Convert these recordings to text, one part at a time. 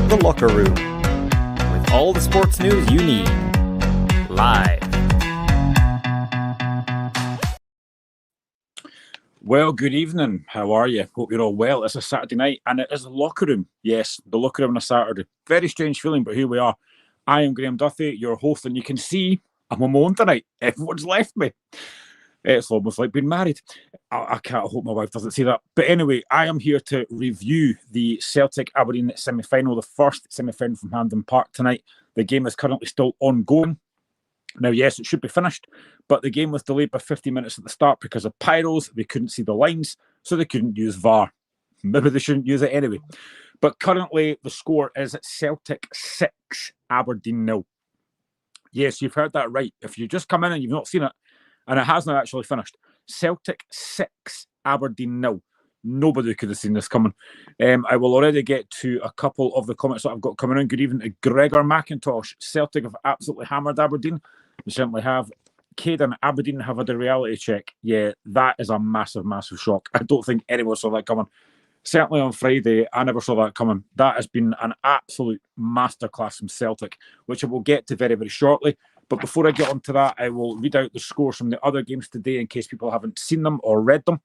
The Locker Room, with all the sports news you need. Live. Well, good evening. How are you? Hope you're all well. It's a Saturday night and it is the Locker Room. Yes, the Locker Room on a Saturday. Very strange feeling, but here we are. I am Graham Duffy, your host, and you can see I'm alone tonight. Everyone's left me. It's almost like being married. I can't hope my wife doesn't see that. But anyway, I am here to review the Celtic Aberdeen semi-final, the first semi-final from Hampden Park tonight. The game is currently still ongoing. Now, yes, it should be finished, but the game was delayed by 50 minutes at the start because of pyros. They couldn't see the lines, so they couldn't use VAR. Maybe they shouldn't use it anyway. But currently, the score is Celtic 6, Aberdeen 0. Yes, you've heard that right. If you just come in and you've not seen it, and it has not actually finished, Celtic 6, Aberdeen 0. Nobody could have seen this coming. I will already get to a couple of the comments that I've got coming in. Good evening to Gregor McIntosh. Celtic have absolutely hammered Aberdeen. They certainly have. Caden, Aberdeen have had a reality check. Yeah, that is a massive, massive shock. I don't think anyone saw that coming. Certainly on Friday, I never saw that coming. That has been an absolute masterclass from Celtic, which I will get to very, very shortly. But before I get on to that, I will read out the scores from the other games today in case people haven't seen them or read them.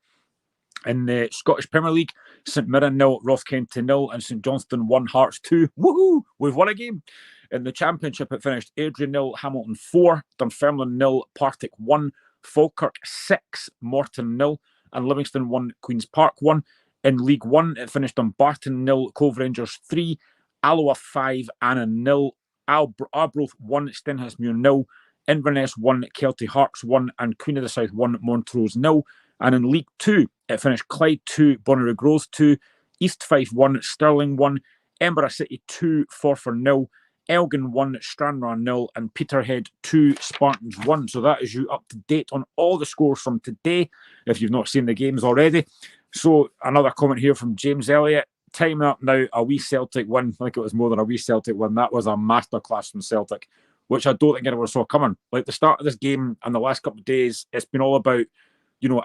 In the Scottish Premier League, St Mirren 0, Ross County 0, and St Johnstone 1, Hearts 2. Woohoo! We've won a game. In the Championship, it finished Airdrie 0, Hamilton 4, Dunfermline 0, Partick 1, Falkirk 6, Morton 0, and Livingston 1, Queen's Park 1. In League 1, it finished on Barton 0, Cove Rangers 3, Alloa 5, Anna 0, Arbroath 1, Stenhousemuir 0, Inverness 1, Kelty Hearts 1, and Queen of the South 1, Montrose 0. And in League 2, it finished Clyde 2, Bonnyrigg Rose 2, East Fife 1, Stirling 1, Edinburgh City 2, Forfar 0, Elgin 1, Stranraer 0, and Peterhead 2, Spartans 1. So that is you up to date on all the scores from today, if you've not seen the games already. So another comment here from James Elliott. Time up now, a wee Celtic win. I think it was more than a wee Celtic win. That was a masterclass from Celtic, which I don't think anyone saw coming. Like the start of this game and the last couple of days, it's been all about,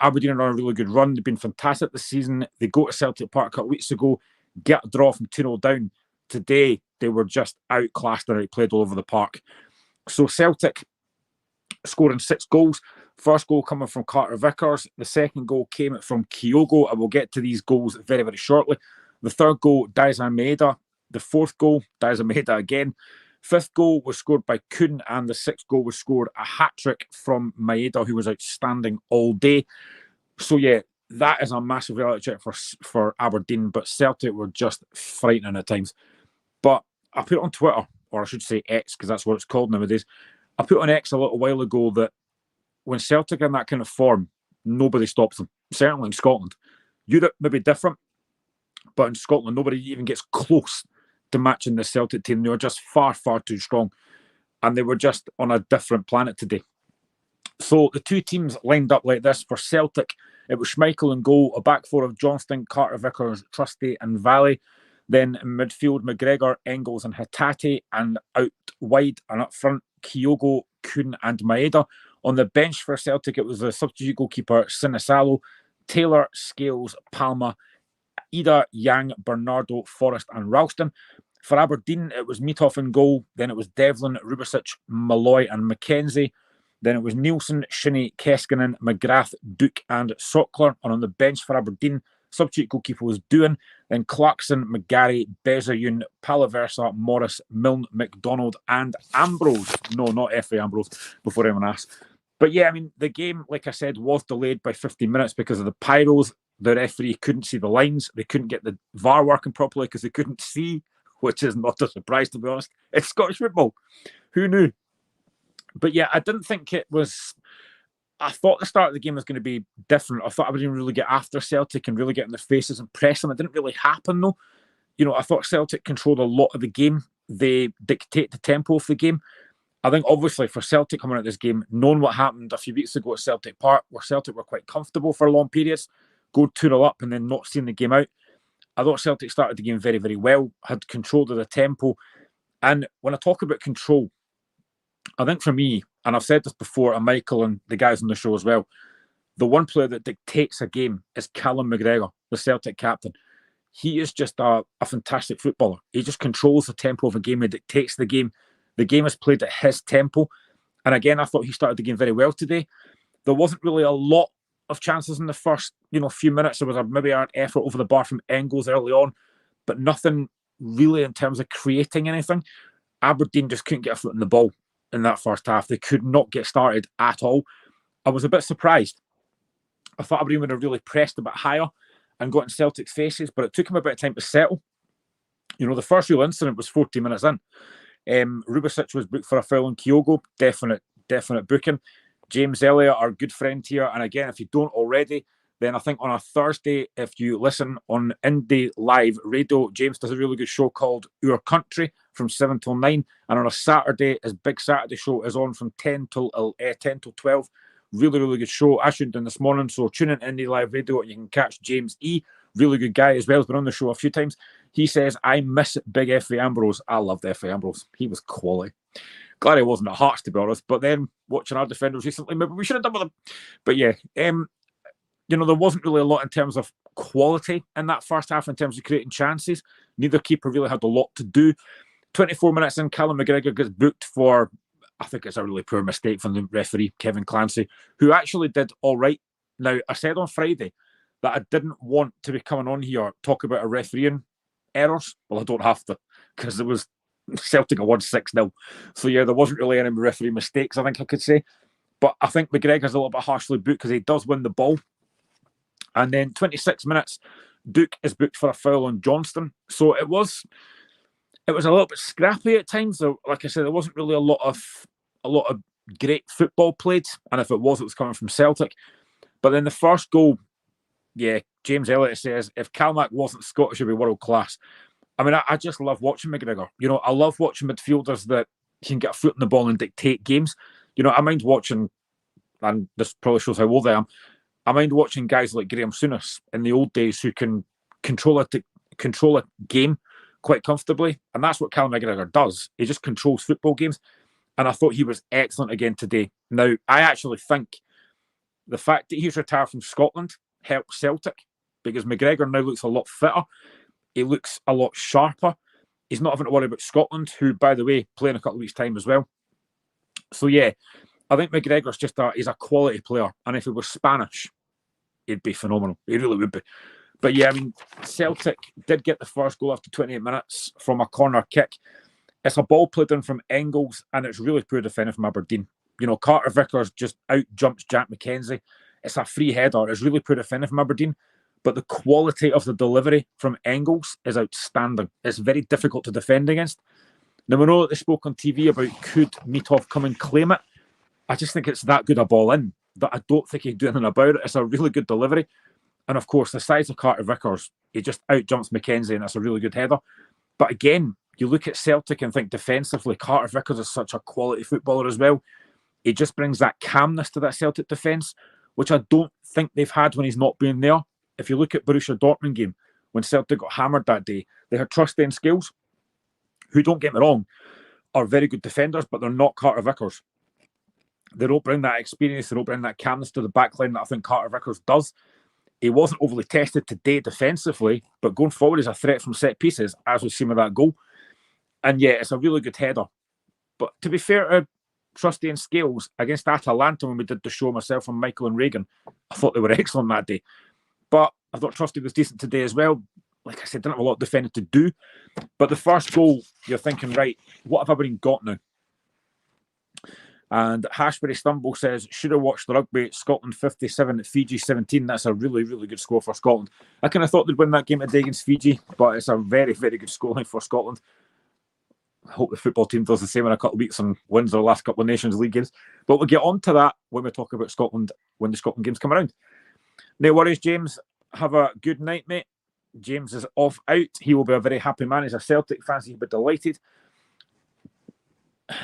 Aberdeen are on a really good run. They've been fantastic this season. They go to Celtic Park a couple of weeks ago, get a draw from 2-0 down. Today, they were just outclassed and outplayed all over the park. So Celtic scoring 6 goals. First goal coming from Carter Vickers. The second goal came from Kyogo. I will get to these goals very, very shortly. The third goal, Daizen Maeda. The fourth goal, Daizen Maeda again. Fifth goal was scored by Kuhn, and the sixth goal was scored a hat-trick from Maeda, who was outstanding all day. So, yeah, that is a massive reality check for Aberdeen, but Celtic were just frightening at times. But I put it on Twitter, or I should say X, because that's what it's called nowadays. I put on X a little while ago that when Celtic are in that kind of form, nobody stops them. Certainly in Scotland. Europe may be different, but in Scotland, nobody even gets close to matching the Celtic team. They were just far, far too strong. And they were just on a different planet today. So the two teams lined up like this. For Celtic, it was Schmeichel in goal, a back four of Johnston, Carter Vickers, Trusty and Valley. Then in midfield, McGregor, Engels and Hatate. And out wide and up front, Kyogo, Kuhn and Maeda. On the bench for Celtic, it was the substitute goalkeeper, Sinisalo, Taylor, Scales, Palma, Ida, Yang, Bernardo, Forrest and Ralston. For Aberdeen, it was Meathoff in goal. Then it was Devlin, Rubicic, Malloy and McKenzie. Then it was Nielsen, Shinnie, Keskinen, McGrath, Duke and Sockler. And on the bench for Aberdeen, substitute goalkeeper was Doohan. Then Clarkson, McGarry, Bezayoun, Palaversa, Morris, Milne, McDonald and Ambrose. No, not F.A. Ambrose, before anyone asks. But yeah, I mean, the game, like I said, was delayed by 15 minutes because of the pyros. The referee couldn't see the lines. They couldn't get the VAR working properly because they couldn't see, which is not a surprise, to be honest. It's Scottish football. Who knew? But yeah, I didn't think it was... I thought the start of the game was going to be different. I thought I wouldn't really get after Celtic and really get in their faces and press them. It didn't really happen, though. I thought Celtic controlled a lot of the game. They dictate the tempo of the game. I think, obviously, for Celtic coming out of this game, knowing what happened a few weeks ago at Celtic Park, where Celtic were quite comfortable for long periods, go 2-0 up and then not seeing the game out. I thought Celtic started the game very, very well, had control of the tempo. And when I talk about control, I think for me, and I've said this before, and Michael and the guys on the show as well, the one player that dictates a game is Callum McGregor, the Celtic captain. he is just a fantastic footballer. He just controls the tempo of a game. He dictates the game. The game is played at his tempo. And again, I thought he started the game very well today. There wasn't really a lot of chances in the first, few minutes. There was maybe an effort over the bar from Engels early on, but nothing really in terms of creating anything. Aberdeen just couldn't get a foot in the ball in that first half. They could not get started at all. I was a bit surprised. I thought Aberdeen would have really pressed a bit higher and got in Celtic's faces, but it took him a bit of time to settle. The first real incident was 40 minutes in. Rubicic was booked for a foul on Kyogo. Definite booking. James Elliott, our good friend here. And again, if you don't already, then I think on a Thursday, if you listen on Indie Live Radio, James does a really good show called Our Country from 7 till 9. And on a Saturday, his big Saturday show is on from 10 till 12. Really, really good show. I tuned in this morning, so tune in Indie Live Radio and you can catch James E. Really good guy as well. He's been on the show a few times. He says, I miss Big F.A. Ambrose. I loved F.A. Ambrose. He was quality. Glad he wasn't at Hearts, to be honest. But then, watching our defenders recently, maybe we should have done with them. But yeah, there wasn't really a lot in terms of quality in that first half in terms of creating chances. Neither keeper really had a lot to do. 24 minutes in, Callum McGregor gets booked for, I think it's a really poor mistake from the referee, Kevin Clancy, who actually did all right. Now, I said on Friday that I didn't want to be coming on here talk about a refereeing errors. Well, I don't have to, because it was Celtic won 6-0. So yeah, there wasn't really any referee mistakes, I think I could say. But I think McGregor's a little bit harshly booked because he does win the ball. And then 26 minutes, Duke is booked for a foul on Johnston. So it was a little bit scrappy at times. So, like I said, there wasn't really a lot of great football played. And if it was coming from Celtic. But then the first goal, yeah, James Elliott says, if Calmack wasn't Scottish, he'd be world class. I mean, I just love watching McGregor. I love watching midfielders that can get a foot in the ball and dictate games. I mind watching, and this probably shows how old I am, I mind watching guys like Graham Souness in the old days who can control a game quite comfortably. And that's what Callum McGregor does. He just controls football games. And I thought he was excellent again today. Now, I actually think the fact that he's retired from Scotland helps Celtic because McGregor now looks a lot fitter. He looks a lot sharper. He's not having to worry about Scotland, who, by the way, play in a couple of weeks' time as well. So, yeah, I think McGregor's he's a quality player. And if he was Spanish, he'd be phenomenal. He really would be. But, yeah, I mean, Celtic did get the first goal after 28 minutes from a corner kick. It's a ball played in from Engels, and it's really poor defending from Aberdeen. Carter Vickers just out-jumps Jack McKenzie. It's a free header. It's really poor defending from Aberdeen. But the quality of the delivery from Engels is outstanding. It's very difficult to defend against. Now, we know that they spoke on TV about could Mitov come and claim it. I just think it's that good a ball in that I don't think he'd do anything about it. It's a really good delivery. And, of course, the size of Carter Vickers, he just out-jumps McKenzie, and that's a really good header. But, again, you look at Celtic and think defensively, Carter Vickers is such a quality footballer as well. He just brings that calmness to that Celtic defence, which I don't think they've had when he's not been there. If you look at Borussia Dortmund game, when Celtic got hammered that day, they had Trusty Skills, who, don't get me wrong, are very good defenders, but they're not Carter Vickers. They don't bring that experience, they don't bring that calmness to the backline that I think Carter Vickers does. He wasn't overly tested today defensively, but going forward is a threat from set pieces, as we've seen with that goal. And yeah, it's a really good header. But to be fair to Trusty and Scales, against Atalanta when we did the show, myself and Michael and Reagan, I thought they were excellent that day. But I thought Trusty was decent today as well. Like I said, didn't have a lot of defending to do. But the first goal, you're thinking, right, what have Aberdeen got now? And Hashbury Stumble says, should have watched the rugby. Scotland 57, Fiji 17. That's a really, really good score for Scotland. I kind of thought they'd win that game today against Fiji, but it's a very, very good scoreline for Scotland. I hope the football team does the same in a couple of weeks and wins their last couple of Nations League games. But we'll get on to that when we talk about Scotland, when the Scotland games come around. No worries, James. Have a good night, mate. James is off out. He will be a very happy man. He's a Celtic fan, so he'll be delighted.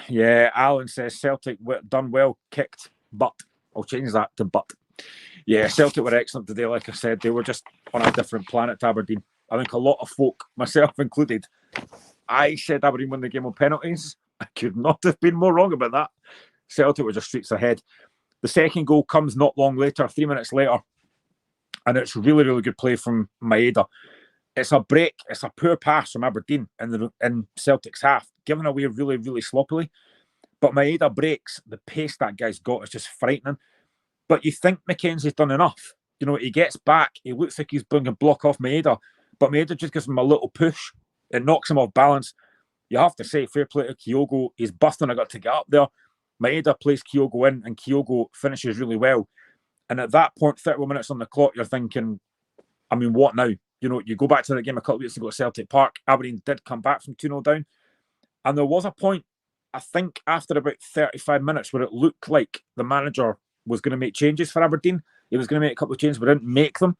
Yeah, Alan says Celtic done well, kicked, but. I'll change that to but. Yeah, Celtic were excellent today, like I said. They were just on a different planet to Aberdeen. I think a lot of folk, myself included, I said Aberdeen won the game on penalties. I could not have been more wrong about that. Celtic were just streets ahead. The second goal comes not long later, 3 minutes later. And it's really, really good play from Maeda. It's a break. It's a poor pass from Aberdeen in Celtic's half, given away really, really sloppily. But Maeda breaks. The pace that guy's got is just frightening. But you think McKenzie's done enough. You know, he gets back. He looks like he's going to block off Maeda. But Maeda just gives him a little push. It knocks him off balance. You have to say, fair play to Kyogo. He's busting a gut to get up there. Maeda plays Kyogo in, and Kyogo finishes really well. And at that point, 31 minutes on the clock, you're thinking, I mean, what now? You know, you go back to the game a couple of weeks ago at Celtic Park. Aberdeen did come back from 2-0 down. And there was a point, I think, after about 35 minutes where it looked like the manager was going to make changes for Aberdeen. He was going to make a couple of changes, but didn't make them.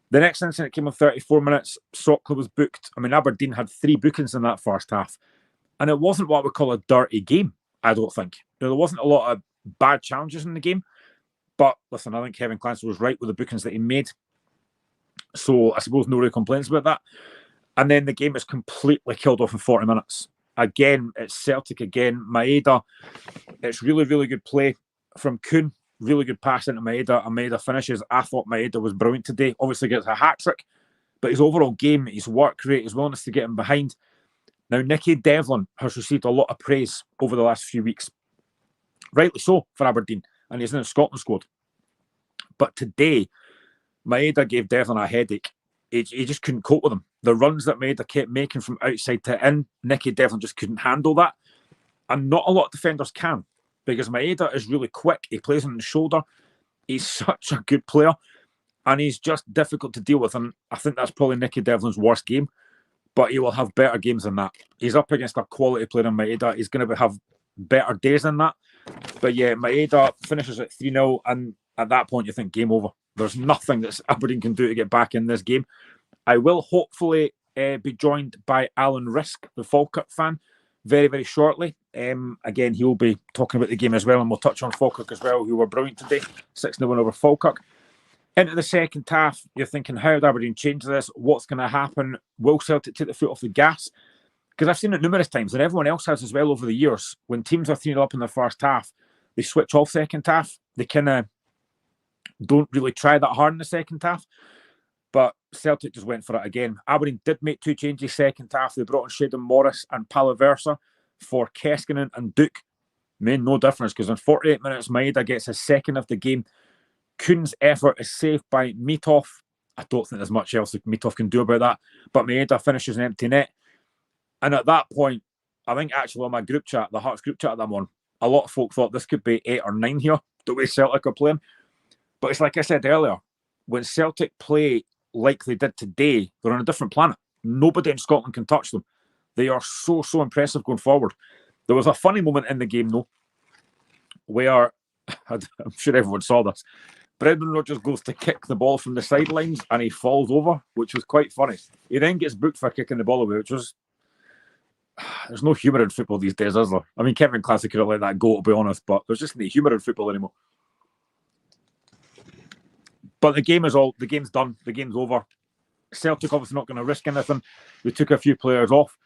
The next incident came in 34 minutes. Soccer was booked. I mean, Aberdeen had 3 bookings in that first half. And it wasn't what we call a dirty game, I don't think. There wasn't a lot of bad challenges in the game. But listen, I think Kevin Clancy was right with the bookings that he made. So I suppose no real complaints about that. And then the game is completely killed off in 40 minutes. Again, it's Celtic again. Maeda, it's really, really good play from Kuhn. Really good pass into Maeda, and Maeda finishes. I thought Maeda was brilliant today. Obviously gets a hat-trick, but his overall game, his work rate, his willingness to get him behind. Now, Nicky Devlin has received a lot of praise over the last few weeks. Rightly so for Aberdeen, and he's in the Scotland squad. But today, Maeda gave Devlin a headache. He just couldn't cope with him. The runs that Maeda kept making from outside to in, Nicky Devlin just couldn't handle that. And not a lot of defenders can, because Maeda is really quick. He plays on the shoulder. He's such a good player, and he's just difficult to deal with. And I think that's probably Nicky Devlin's worst game, but he will have better games than that. He's up against a quality player in Maeda. He's going to have better days than that. But yeah, Maeda finishes at 3-0, and at that point you think game over. There's nothing that Aberdeen can do to get back in this game. I will hopefully be joined by Alan Risk, the Falkirk fan, very, very shortly. Again, he'll be talking about the game as well, and we'll touch on Falkirk as well, who were brilliant today. 6-0 win over Falkirk. Into the second half, you're thinking, how did Aberdeen change this? What's going to happen? Will Celtic take the foot off the gas? Because I've seen it numerous times, and everyone else has as well over the years. When teams are 3-0 up in the first half, they switch off second half. They kind of don't really try that hard in the second half. But Celtic just went for it again. Aberdeen did make 2 changes second half. They brought in Shayden Morris and Palaversa for Keskinen and Duke. Made no difference, because in 48 minutes, Maeda gets his second of the game. Kuhn's effort is saved by Mitov. I don't think there's much else that Mitov can do about that. But Maeda finishes an empty net. And at that point, I think actually on my group chat, the Hearts group chat that I'm on, a lot of folk thought this could be 8 or 9 here, the way Celtic are playing. But it's like I said earlier, when Celtic play like they did today, they're on a different planet. Nobody in Scotland can touch them. They are so, so impressive going forward. There was a funny moment in the game, though, where, I'm sure everyone saw this, Brendan Rodgers goes to kick the ball from the sidelines and he falls over, which was quite funny. He then gets booked for kicking the ball away, which was... There's no humour in football these days, is there? I mean, Kevin Clancy could have let that go, to be honest, but there's just no humour in football anymore. But the game's done. The game's over. Celtic obviously not going to risk anything. They took a few players off.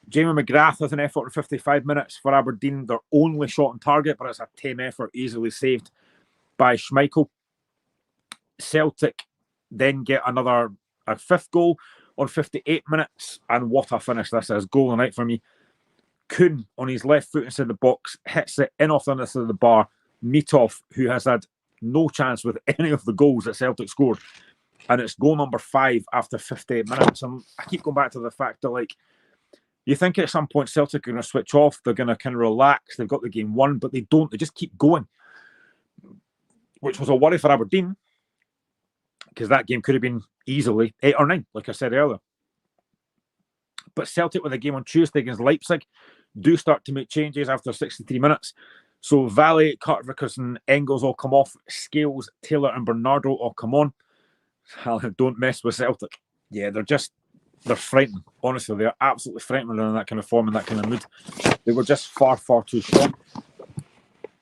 Jamie McGrath has an effort in 55 minutes for Aberdeen. Their only shot on target, but it's a tame effort, easily saved by Schmeichel. Celtic then get a 5th goal on 58 minutes, and what a finish this is. Goal of the night for me. Kuhn, on his left foot inside the box, hits it in off the other side of the bar. Mitov, who has had no chance with any of the goals that Celtic scored, and it's goal number 5 after 58 minutes. And I keep going back to the fact that, like, you think at some point Celtic are going to switch off, they're going to kind of relax, they've got the game won, but they don't. They just keep going, which was a worry for Aberdeen, because that game could have been easily 8 or 9, like I said earlier. But Celtic, with a game on Tuesday against Leipzig, do start to make changes after 63 minutes. So Valley, Carter Vickers, Engels all come off. Scales, Taylor and Bernardo all come on. Don't mess with Celtic. Yeah, they're frightening. Honestly, they're absolutely frightening in that kind of form and that kind of mood. They were just far, far too strong.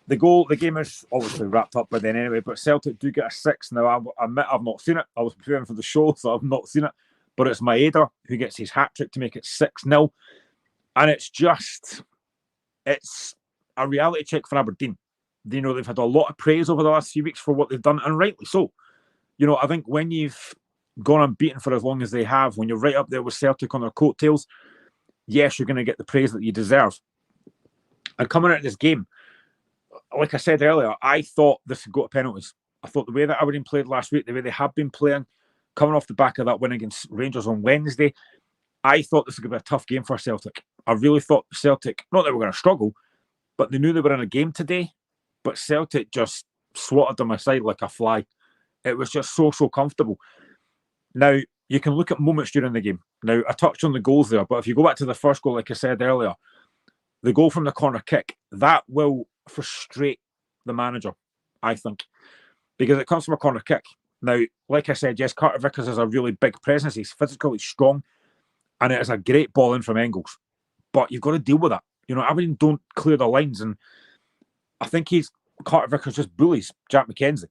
The game is obviously wrapped up by then anyway, but Celtic do get a 6. Now, I admit I've not seen it. I was preparing for the show, so I've not seen it. But it's Maeda who gets his hat-trick to make it 6-0. And it's a reality check for Aberdeen. You know, they've had a lot of praise over the last few weeks for what they've done, and rightly so. You know, I think when you've gone unbeaten for as long as they have, when you're right up there with Celtic on their coattails, yes, you're going to get the praise that you deserve. And coming out of this game, like I said earlier, I thought this would go to penalties. I thought the way that Aberdeen played last week, the way they have been playing, coming off the back of that win against Rangers on Wednesday, I thought this was going to be a tough game for Celtic. I really thought Celtic, not that they were going to struggle, but they knew they were in a game today. But Celtic just swatted them aside like a fly. It was just so comfortable. Now, you can look at moments during the game. Now, I touched on the goals there, but if you go back to the first goal, like I said earlier, the goal from the corner kick, that will frustrate the manager, I think, because it comes from a corner kick. Now, like I said, yes, Carter Vickers is a really big presence. He's physically strong, and it is a great ball in from Engels. But you've got to deal with that. You know, Aberdeen don't clear the lines, and I think Carter Vickers just bullies Jack McKenzie.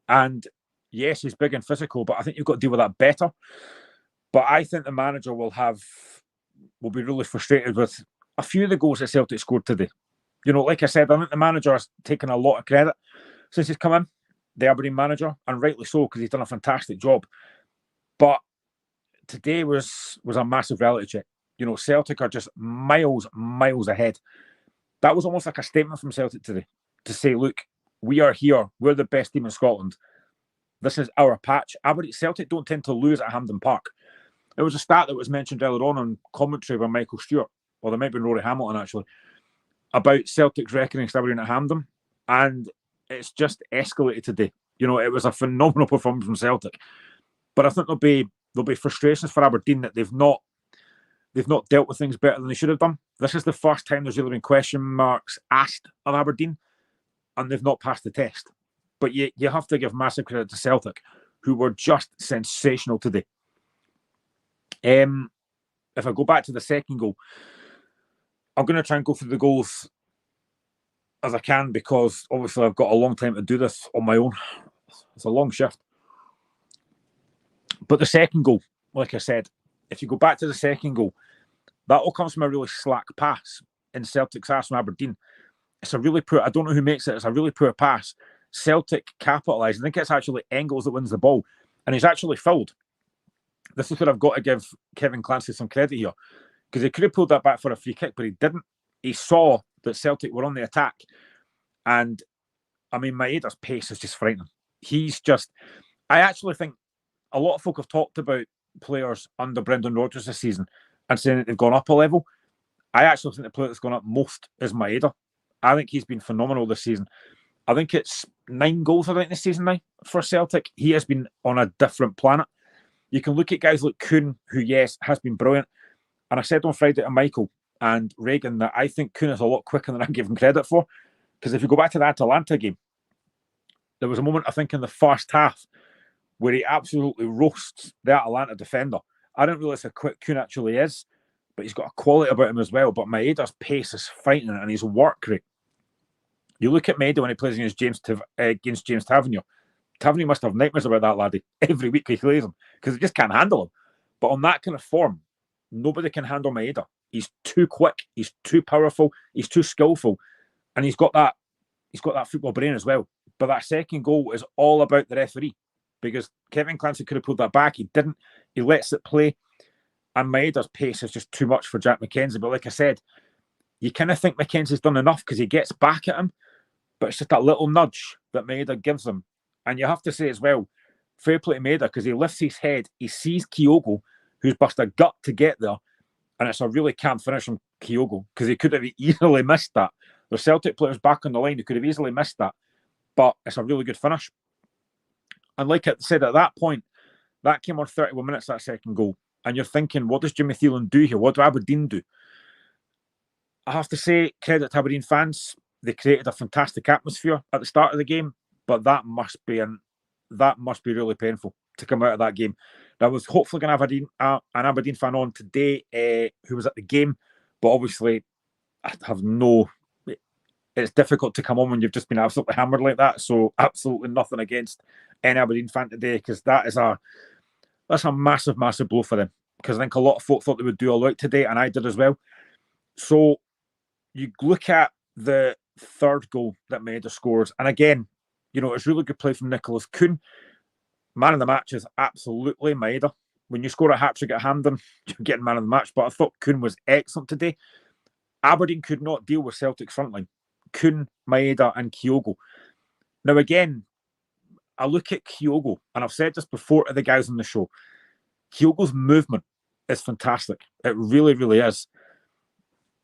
And yes, he's big and physical, but I think you've got to deal with that better. But I think the manager will be really frustrated with a few of the goals that Celtic scored today. You know, like I said, I think the manager has taken a lot of credit since he's come in, the Aberdeen manager, and rightly so, because he's done a fantastic job. But today was a massive reality check. You know, Celtic are just miles ahead. That was almost like a statement from Celtic today to say, look, we are here. We're the best team in Scotland. This is our patch. Celtic don't tend to lose at Hampden Park. There was a stat that was mentioned earlier on commentary by Michael Stewart, or there might be Rory Hamilton actually, about Celtic's reckoning Aberdeen at Hampden, and it's just escalated today. You know, it was a phenomenal performance from Celtic, but I think there'll be frustrations for Aberdeen that they've not dealt with things better than they should have done. This is the first time there's really been question marks asked of Aberdeen, and they've not passed the test. But you have to give massive credit to Celtic, who were just sensational today. If I go back to the second goal, I'm going to try and go through the goals as I can, because obviously I've got a long time to do this on my own. It's a long shift. But the second goal, like I said, if you go back to the second goal, that all comes from a really slack pass in Celtic's ass from Aberdeen. It's a really poor, I don't know who makes it, it's a really poor pass. Celtic capitalise. I think it's actually Engels that wins the ball, and he's actually fouled. This is where I've got to give Kevin Clancy some credit here, because he could have pulled that back for a free kick, but he didn't. He saw that Celtic were on the attack, and I mean, Maeda's pace is just frightening. I actually think a lot of folk have talked about players under Brendan Rodgers this season and saying that they've gone up a level. I actually think the player that's gone up most is Maeda. I think he's been phenomenal this season. I think it's 9 goals, I think, this season now for Celtic. He has been on a different planet. You can look at guys like Kuhn, who, yes, has been brilliant. And I said on Friday to Michael and Reagan that I think Kuhn is a lot quicker than I give him credit for. Because if you go back to the Atalanta game, there was a moment, I think, in the first half where he absolutely roasts the Atalanta defender. I don't realise how quick Kuhn actually is, but he's got a quality about him as well. But Maeda's pace is frightening, and his work rate. You look at Maeda when he plays against James Tavernier. Tavernier must have nightmares about that laddie every week he plays him, because he just can't handle him. But on that kind of form, nobody can handle Maeda. He's too quick, he's too powerful, he's too skillful, and he's got that football brain as well. But that second goal is all about the referee, because Kevin Clancy could have pulled that back. He didn't. He lets it play, and Maeda's pace is just too much for Jack McKenzie. But like I said, you kind of think McKenzie's done enough because he gets back at him, but it's just that little nudge that Maeda gives him. And you have to say as well, fair play to Maeda, because he lifts his head, he sees Kyogo, who's bust a gut to get there, and it's a really calm finish from Kyogo, because he could have easily missed that. There's Celtic players back on the line who could have easily missed that, but it's a really good finish. And like I said, at that point, that came on 31 minutes, that second goal, and you're thinking, what does Jimmy Thielen do here? What do Aberdeen do? I have to say, credit to Aberdeen fans. They created a fantastic atmosphere at the start of the game, but that must be really painful to come out of that game. I was hopefully going to have an Aberdeen fan on today who was at the game, but obviously I have no. It's difficult to come on when you've just been absolutely hammered like that. So absolutely nothing against any Aberdeen fan today, because that's a massive blow for them. Because I think a lot of folk thought they would do all right today, and I did as well. So you look at the third goal that Maeda scores, and again, you know, it's really good play from Nicholas Kuhn. Man of the match is absolutely Maeda. When you score a hat-trick at Hampden, you're getting man of the match. But I thought Kuhn was excellent today. Aberdeen could not deal with Celtic's frontline. Kuhn, Maeda and Kyogo. Now again, I look at Kyogo, and I've said this before to the guys on the show. Kyogo's movement is fantastic. It really, really is.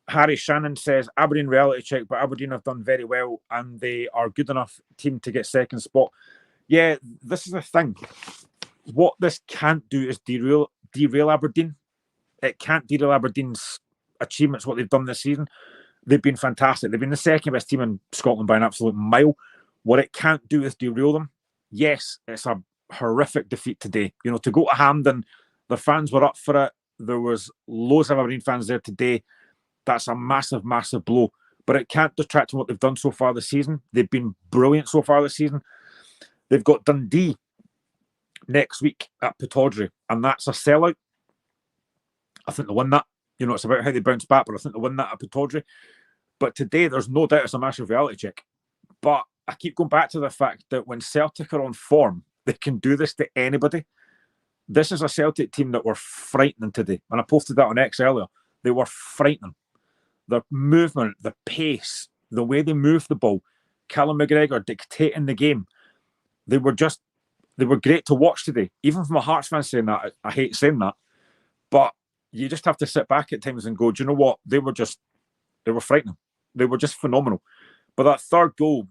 Harry Shannon says, Aberdeen reality check, but Aberdeen have done very well and they are a good enough team to get second spot. Yeah, this is the thing. What this can't do is derail Aberdeen. It can't derail Aberdeen's achievements, what they've done this season. They've been fantastic. They've been the second best team in Scotland by an absolute mile. What it can't do is derail them. Yes, it's a horrific defeat today. You know, to go to Hampden, the fans were up for it. There was loads of Aberdeen fans there today. That's a massive, massive blow. But it can't detract from what they've done so far this season. They've been brilliant so far this season. They've got Dundee next week at Pittodrie, and that's a sellout. I think they'll win that. You know, it's about how they bounce back, but I think they'll win that at Pittodrie. But today, there's no doubt it's a massive reality check. But I keep going back to the fact that when Celtic are on form, they can do this to anybody. This is a Celtic team that were frightening today. And I posted that on X earlier. They were frightening. Their movement, the pace, the way they move the ball, Callum McGregor dictating the game. They were great to watch today. Even from a Hearts fan saying that, I hate saying that. But you just have to sit back at times and go, do you know what? They were frightening. They were just phenomenal. But that third goal,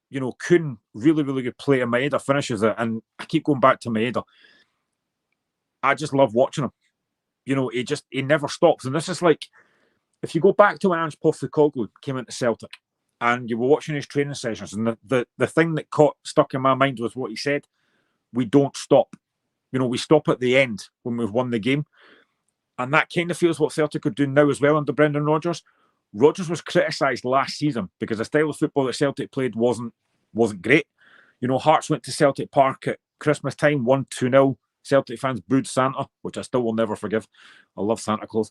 you know, Kuhn, really, really good play, and Maeda finishes it. And I keep going back to Maeda. I just love watching him. You know, he never stops. And this is like, if you go back to when Ange Postecoglou came into Celtic and you were watching his training sessions, and the thing that stuck in my mind was what he said: we don't stop. You know, we stop at the end when we've won the game. And that kind of feels what Celtic are doing now as well under Brendan Rodgers. Rodgers was criticised last season because the style of football that Celtic played wasn't great. You know, Hearts went to Celtic Park at Christmas time, won 2-0. Celtic fans booed Santa, which I still will never forgive. I love Santa Claus.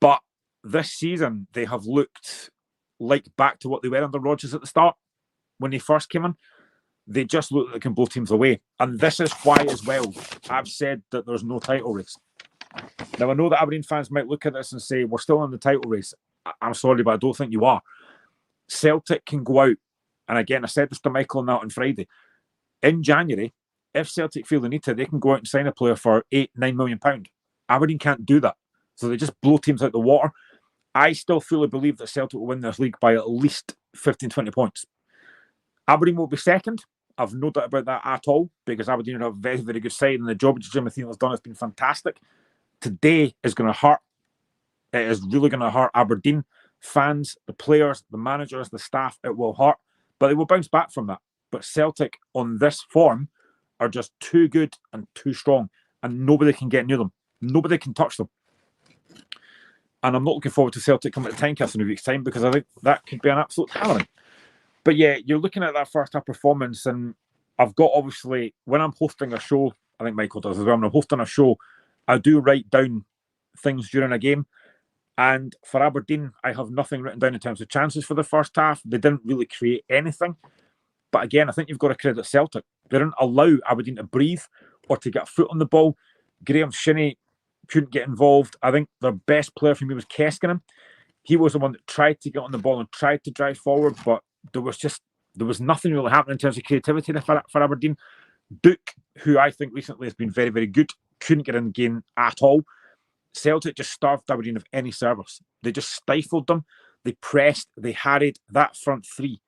But this season, they have looked like back to what they were under Rodgers at the start. When he first came in, they just look like they can blow teams away. And this is why, as well, I've said that there's no title race. Now, I know that Aberdeen fans might look at this and say, we're still in the title race. I'm sorry, but I don't think you are. Celtic can go out, and again, I said this to Michael on Friday, in January, if Celtic feel they need to, they can go out and sign a player for £8-9 million. Aberdeen can't do that. So they just blow teams out the water. I still fully believe that Celtic will win this league by at least 15-20 points. Aberdeen will be second. I've no doubt about that at all, because Aberdeen are a very, very good side, and the job Jim Matheny has done has been fantastic. Today is going to hurt. It is really going to hurt Aberdeen fans, the players, the managers, the staff. It will hurt, but they will bounce back from that. But Celtic on this form are just too good and too strong, and nobody can get near them. Nobody can touch them. And I'm not looking forward to Celtic coming to Tynecastle in a week's time, because I think that could be an absolute hammering. But yeah, you're looking at that first half performance, and I've got, obviously, when I'm hosting a show, I think Michael does as well, when I'm hosting a show, I do write down things during a game. And for Aberdeen, I have nothing written down in terms of chances for the first half. They didn't really create anything. But again, I think you've got to credit Celtic. They didn't allow Aberdeen to breathe or to get a foot on the ball. Graham Shinney couldn't get involved. I think their best player for me was Keskingham. He was the one that tried to get on the ball and tried to drive forward, but there was nothing really happening in terms of creativity for Aberdeen. Duke, who I think recently has been very, very good, couldn't get in the game at all. Celtic just starved Aberdeen of any service. They just stifled them. They pressed. They harried that front three.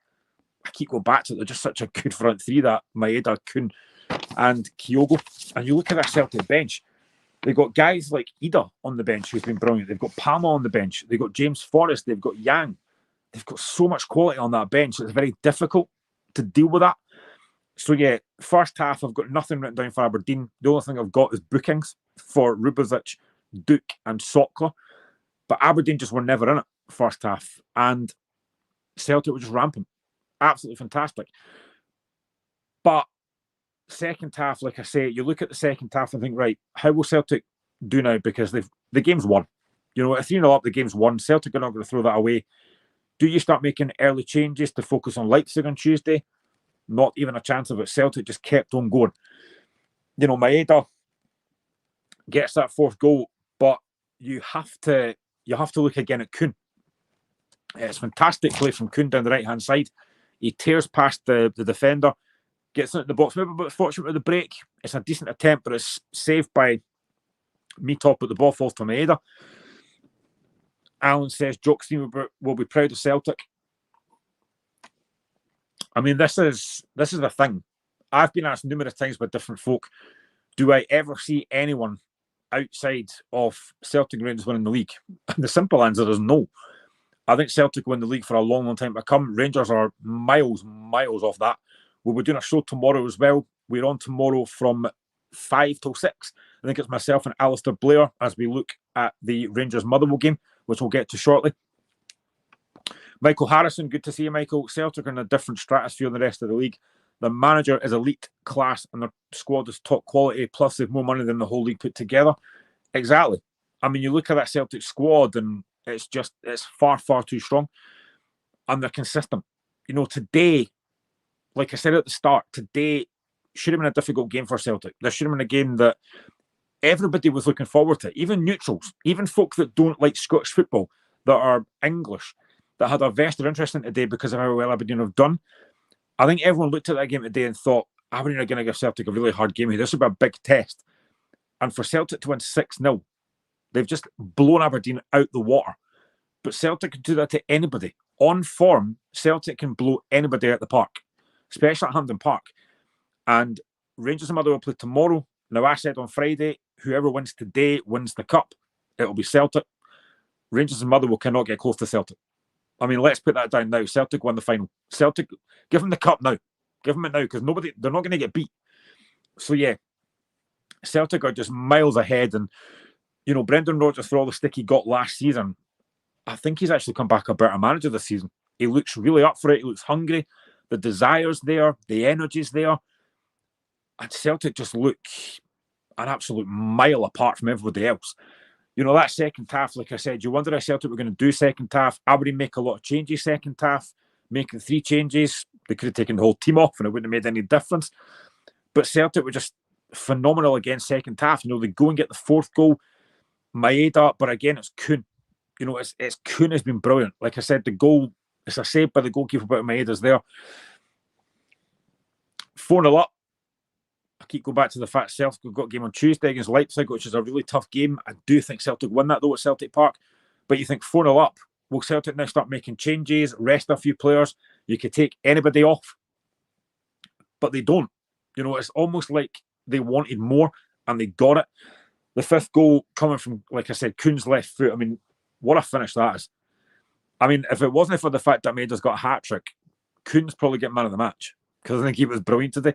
I keep going back to it. They're just such a good front three, that Maeda, Kuhn and Kyogo. And you look at that Celtic bench, they've got guys like Ida on the bench who's been brilliant. They've got Palma on the bench. They've got James Forrest. They've got Yang. They've got so much quality on that bench. It's very difficult to deal with that. So yeah, first half, I've got nothing written down for Aberdeen. The only thing I've got is bookings for Rubezic, Duke and Sokla. But Aberdeen just were never in it first half. And Celtic were just rampant. Absolutely fantastic. But second half, like I say, you look at the second half and think, right, how will Celtic do now? Because the game's won. You know, at 3-0 up, the game's won. Celtic are not going to throw that away. Do you start making early changes to focus on Leipzig on Tuesday? Not even a chance of it. Celtic just kept on going. Maeda gets that fourth goal, but you have to look again at Kuhn. It's fantastic play from Kuhn down the right-hand side. He tears past the defender, gets into the box. Maybe a bit fortunate with the break. It's a decent attempt, but it's saved by Mitov, but the ball falls to Maeda. Alan says, Jokestein will be proud of Celtic. I mean, this is the thing. I've been asked numerous times by different folk, do I ever see anyone outside of Celtic and Rangers winning the league? And the simple answer is no. I think Celtic win the league for a long, long time to come. Rangers are miles off that. We'll be doing a show tomorrow as well. We're on tomorrow from 5 till 6. I think it's myself and Alistair Blair as we look at the Rangers Motherwell game, which we'll get to shortly. Michael Harrison, good to see you, Michael. Celtic are in a different stratosphere than the rest of the league. The manager is elite class and their squad is top quality, plus they've more money than the whole league put together. Exactly. I mean, you look at that Celtic squad and it's far too strong. And they're consistent. Today, like I said at the start, today should have been a difficult game for Celtic. There should have been a game that everybody was looking forward to, even neutrals, even folk that don't like Scottish football, that are English, that had a vested interest in today because of how well Aberdeen have done. I think everyone looked at that game today and thought, Aberdeen are going to give Celtic a really hard game here. This will be a big test. And for Celtic to win 6-0, they've just blown Aberdeen out the water. But Celtic can do that to anybody. On form, Celtic can blow anybody out the park, especially at Hampden Park. And Rangers and Motherwell play tomorrow. Now, I said on Friday, whoever wins today wins the cup. It'll be Celtic. Rangers and Motherwell cannot get close to Celtic. I mean, let's put that down now. Celtic won the final. Celtic, give them the cup now. Give them it now because they're not going to get beat. So, yeah, Celtic are just miles ahead. And, Brendan Rodgers, for all the stick he got last season, I think he's actually come back a better manager this season. He looks really up for it. He looks hungry. The desire's there. The energy's there. And Celtic just look an absolute mile apart from everybody else. That second half, like I said, you wonder how Celtic were going to do second half. Aberdeen make a lot of changes second half, making 3 changes. They could have taken the whole team off and it wouldn't have made any difference. But Celtic were just phenomenal again second half. They go and get the 4th goal. Maeda, but again, it's Kuhn. It's Kuhn has been brilliant. Like I said, the goal, it's a save by the goalkeeper, but Maeda's there. 4-0 up. I keep going back to the fact Celtic have got a game on Tuesday against Leipzig, which is a really tough game. I do think Celtic win that, though, at Celtic Park. But you think 4-0 up. Will Celtic now start making changes, rest a few players? You could take anybody off. But they don't. It's almost like they wanted more and they got it. The 5th goal coming from, like I said, Kuhn's left foot. I mean, what a finish that is. I mean, if it wasn't for the fact that Maeda's got a hat-trick, Kuhn's probably get man of the match because I think he was brilliant today.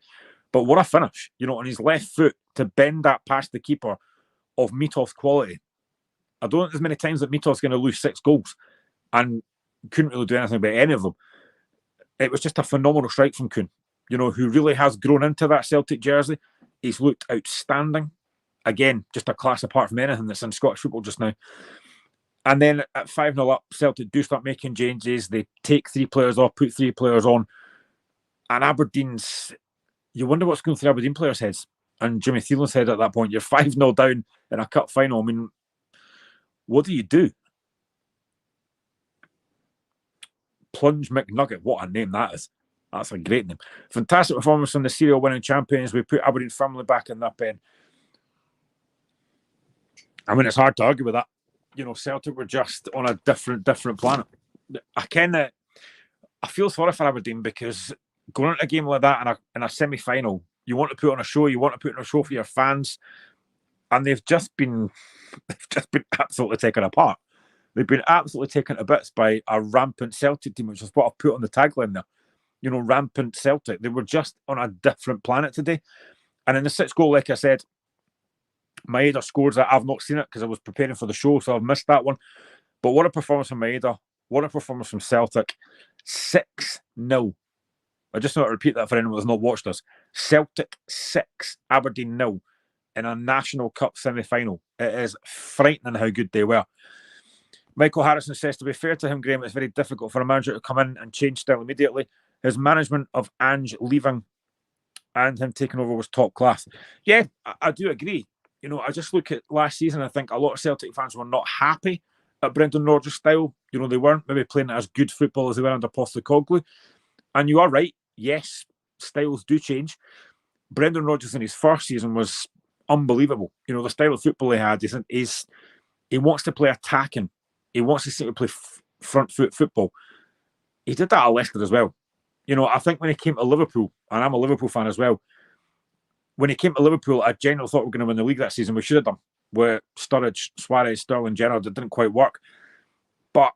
But what a finish, on his left foot to bend that past the keeper of Mitov's quality. I don't think there's many times that Mitov's going to lose 6 goals and couldn't really do anything about any of them. It was just a phenomenal strike from Kuhn, who really has grown into that Celtic jersey. He's looked outstanding. Again, just a class apart from anything that's in Scottish football just now. And then at 5-0 up, Celtic do start making changes. They take 3 players off, put 3 players on. And Aberdeen's... You wonder what's going through Aberdeen players' heads. And Jimmy Thielen's head at that point. You're 5-0 down in a cup final. I mean, what do you do? Plunge McNugget. What a name that is. That's a great name. Fantastic performance from the serial winning champions. We put Aberdeen firmly back in that pen. I mean, it's hard to argue with that. Celtic were just on a different planet. I feel sorry for Aberdeen because going into a game like that in a semi-final, you want to put on a show, you want to put on a show for your fans, and they've just been absolutely taken apart. They've been absolutely taken to bits by a rampant Celtic team, which is what I've put on the tagline there. Rampant Celtic. They were just on a different planet today. And in the 6th goal, like I said, Maeda scores that. I've not seen it because I was preparing for the show, so I've missed that one. But what a performance from Maeda. What a performance from Celtic. 6-0. I just want to repeat that for anyone who's not watched us. Celtic 6, Aberdeen 0 in a National Cup semi-final. It is frightening how good they were. Michael Harrison says, to be fair to him, Graham, it's very difficult for a manager to come in and change style immediately. His management of Ange leaving and him taking over was top class. Yeah, I do agree. I just look at last season, I think a lot of Celtic fans were not happy at Brendan Rodgers' style. They weren't maybe playing as good football as they were under Postecoglou. And you are right, yes, styles do change. Brendan Rodgers in his first season was unbelievable. The style of football he had is he wants to play attacking. He wants to seem to play front foot football. He did that at Leicester as well. I think when he came to Liverpool, and I'm a Liverpool fan as well, when he came to Liverpool, I generally thought we were going to win the league that season. We should have done. With Sturridge, Suarez, Sterling, Gerrard, it didn't quite work. But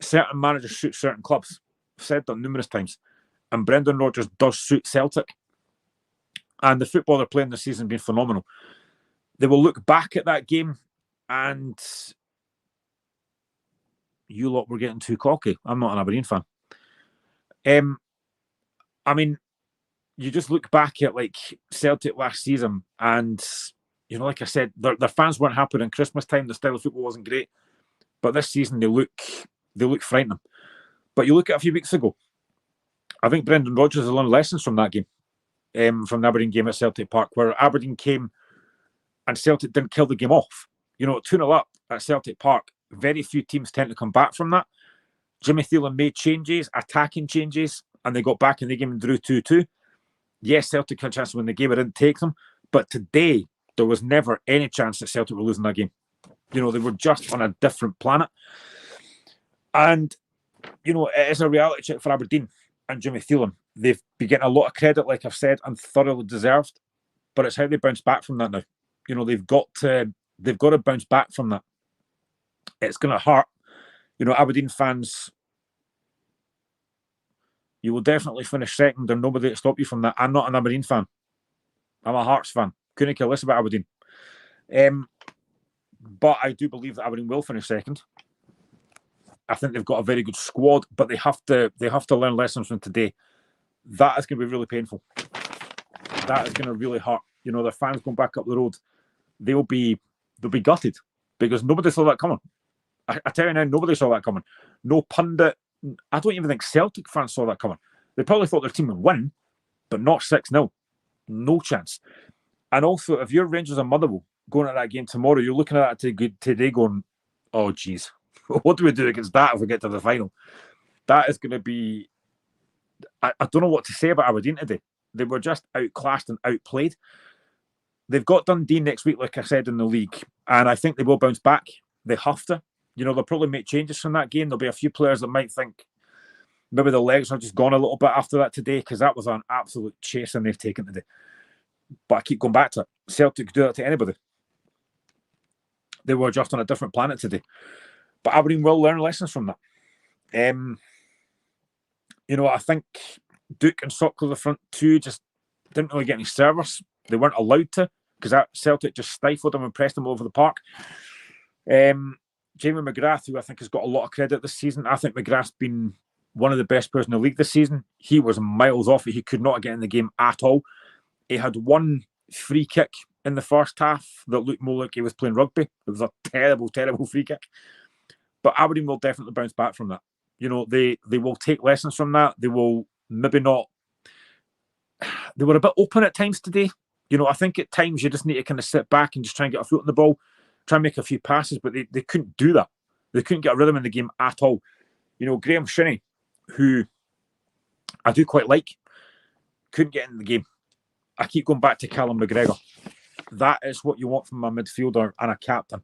certain managers suit certain clubs. I've said that numerous times. And Brendan Rodgers does suit Celtic. And the football they're playing this season has been phenomenal. They will look back at that game and you lot were getting too cocky. I'm not an Aberdeen fan. I mean, you just look back at like Celtic last season and, like I said, their fans weren't happy in Christmas time. The style of football wasn't great. But this season, they look frightening. But you look at a few weeks ago, I think Brendan Rodgers has learned lessons from that game, from the Aberdeen game at Celtic Park, where Aberdeen came and Celtic didn't kill the game off. 2-0 up at Celtic Park. Very few teams tend to come back from that. Jimmy Thielen made changes, attacking changes, and they got back in the game and drew 2-2. Yes, Celtic had a chance to win the game. I didn't take them. But today, there was never any chance that Celtic were losing that game. They were just on a different planet. And, it is a reality check for Aberdeen and Jimmy Thielen. They've been getting a lot of credit, like I've said, and thoroughly deserved. But it's how they bounce back from that now. They've got to bounce back from that. It's going to hurt. Aberdeen fans, you will definitely finish second. There's nobody to stop you from that. I'm not an Aberdeen fan. I'm a Hearts fan. Couldn't care less about Aberdeen. But I do believe that Aberdeen will finish second. I think they've got a very good squad, but they have to learn lessons from today. That is going to be really painful. That is going to really hurt. Their fans going back up the road, they'll be gutted because nobody saw that coming. I tell you now, nobody saw that coming. No pundit. I don't even think Celtic fans saw that coming. They probably thought their team would win, but not 6-0. No chance. And also, if you're Rangers and Motherwell going at that game tomorrow, you're looking at that today going, oh, geez, what do we do against that if we get to the final? That is going to be... I don't know what to say about Aberdeen today. They were just outclassed and outplayed. They've got Dundee next week, like I said, in the league, and I think they will bounce back. They have to. They'll probably make changes from that game. There'll be a few players that might think maybe the legs are just gone a little bit after that today because that was an absolute chasing they've taken today. But I keep going back to it. Celtic do that to anybody. They were just on a different planet today. But Aberdeen will learn lessons from that. I think Duke and Sutcliffe, the front two, just didn't really get any service. They weren't allowed to because Celtic just stifled them and pressed them over the park. Jamie McGrath, who I think has got a lot of credit this season. I think McGrath's been one of the best players in the league this season. He was miles off it. He could not get in the game at all. He had one free kick in the first half that looked more like he was playing rugby. It was a terrible, terrible free kick. But Aberdeen will definitely bounce back from that. They will take lessons from that. They will maybe not... They were a bit open at times today. I think at times you just need to kind of sit back and just try and get a foot on the ball, try and make a few passes, but they couldn't do that. They couldn't get a rhythm in the game at all. Graham Shinnie, who I do quite like, couldn't get in the game. I keep going back to Callum McGregor. That is what you want from a midfielder and a captain.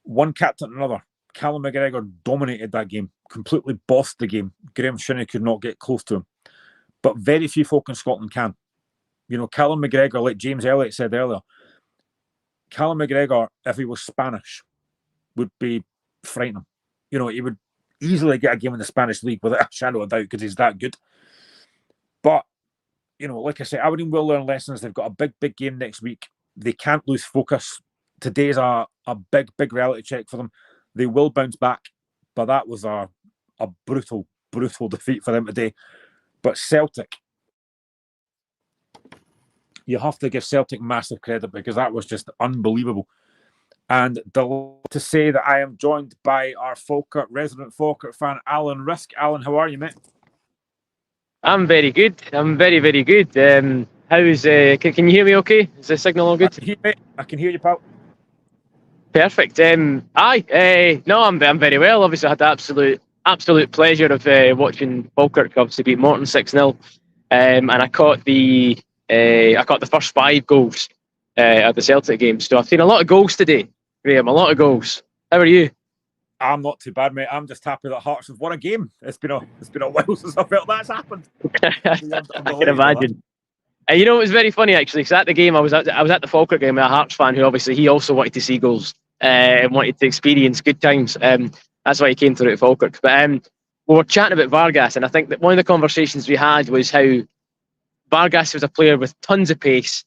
One captain and another. Callum McGregor dominated that game, completely bossed the game. Graham Shinnie could not get close to him. But very few folk in Scotland can. Callum McGregor, like James Elliott said earlier, Callum McGregor, if he was Spanish, would be frightening. He would easily get a game in the Spanish league without a shadow of doubt because he's that good. But, like I said, Aberdeen will learn lessons. They've got a big, big game next week. They can't lose focus. Today's a big, big reality check for them. They will bounce back. But that was a brutal, brutal defeat for them today. But Celtic, you have to give Celtic massive credit because that was just unbelievable. And to say that I am joined by our resident Falkirk fan, Alan Risk. Alan, how are you, mate? I'm very good. I'm very, very good. How's can you hear me okay? Is the signal all good? I can hear you, pal. Perfect. No, I'm very well. Obviously, I had the absolute pleasure of watching Falkirk obviously beat Morton 6-0, and I caught the first 5 goals at the Celtic game. So I've seen a lot of goals today, Graham. A lot of goals. How are you? I'm not too bad, mate. I'm just happy that Hearts have won a game. It's been a while since I felt that's happened. I can imagine. And you know, it was very funny actually, because at the game I was at the Falkirk game with a Hearts fan who obviously he also wanted to see goals and wanted to experience good times. That's why he came through to Falkirk. But we were chatting about Vargas, and I think that one of the conversations we had was how Vargas was a player with tons of pace.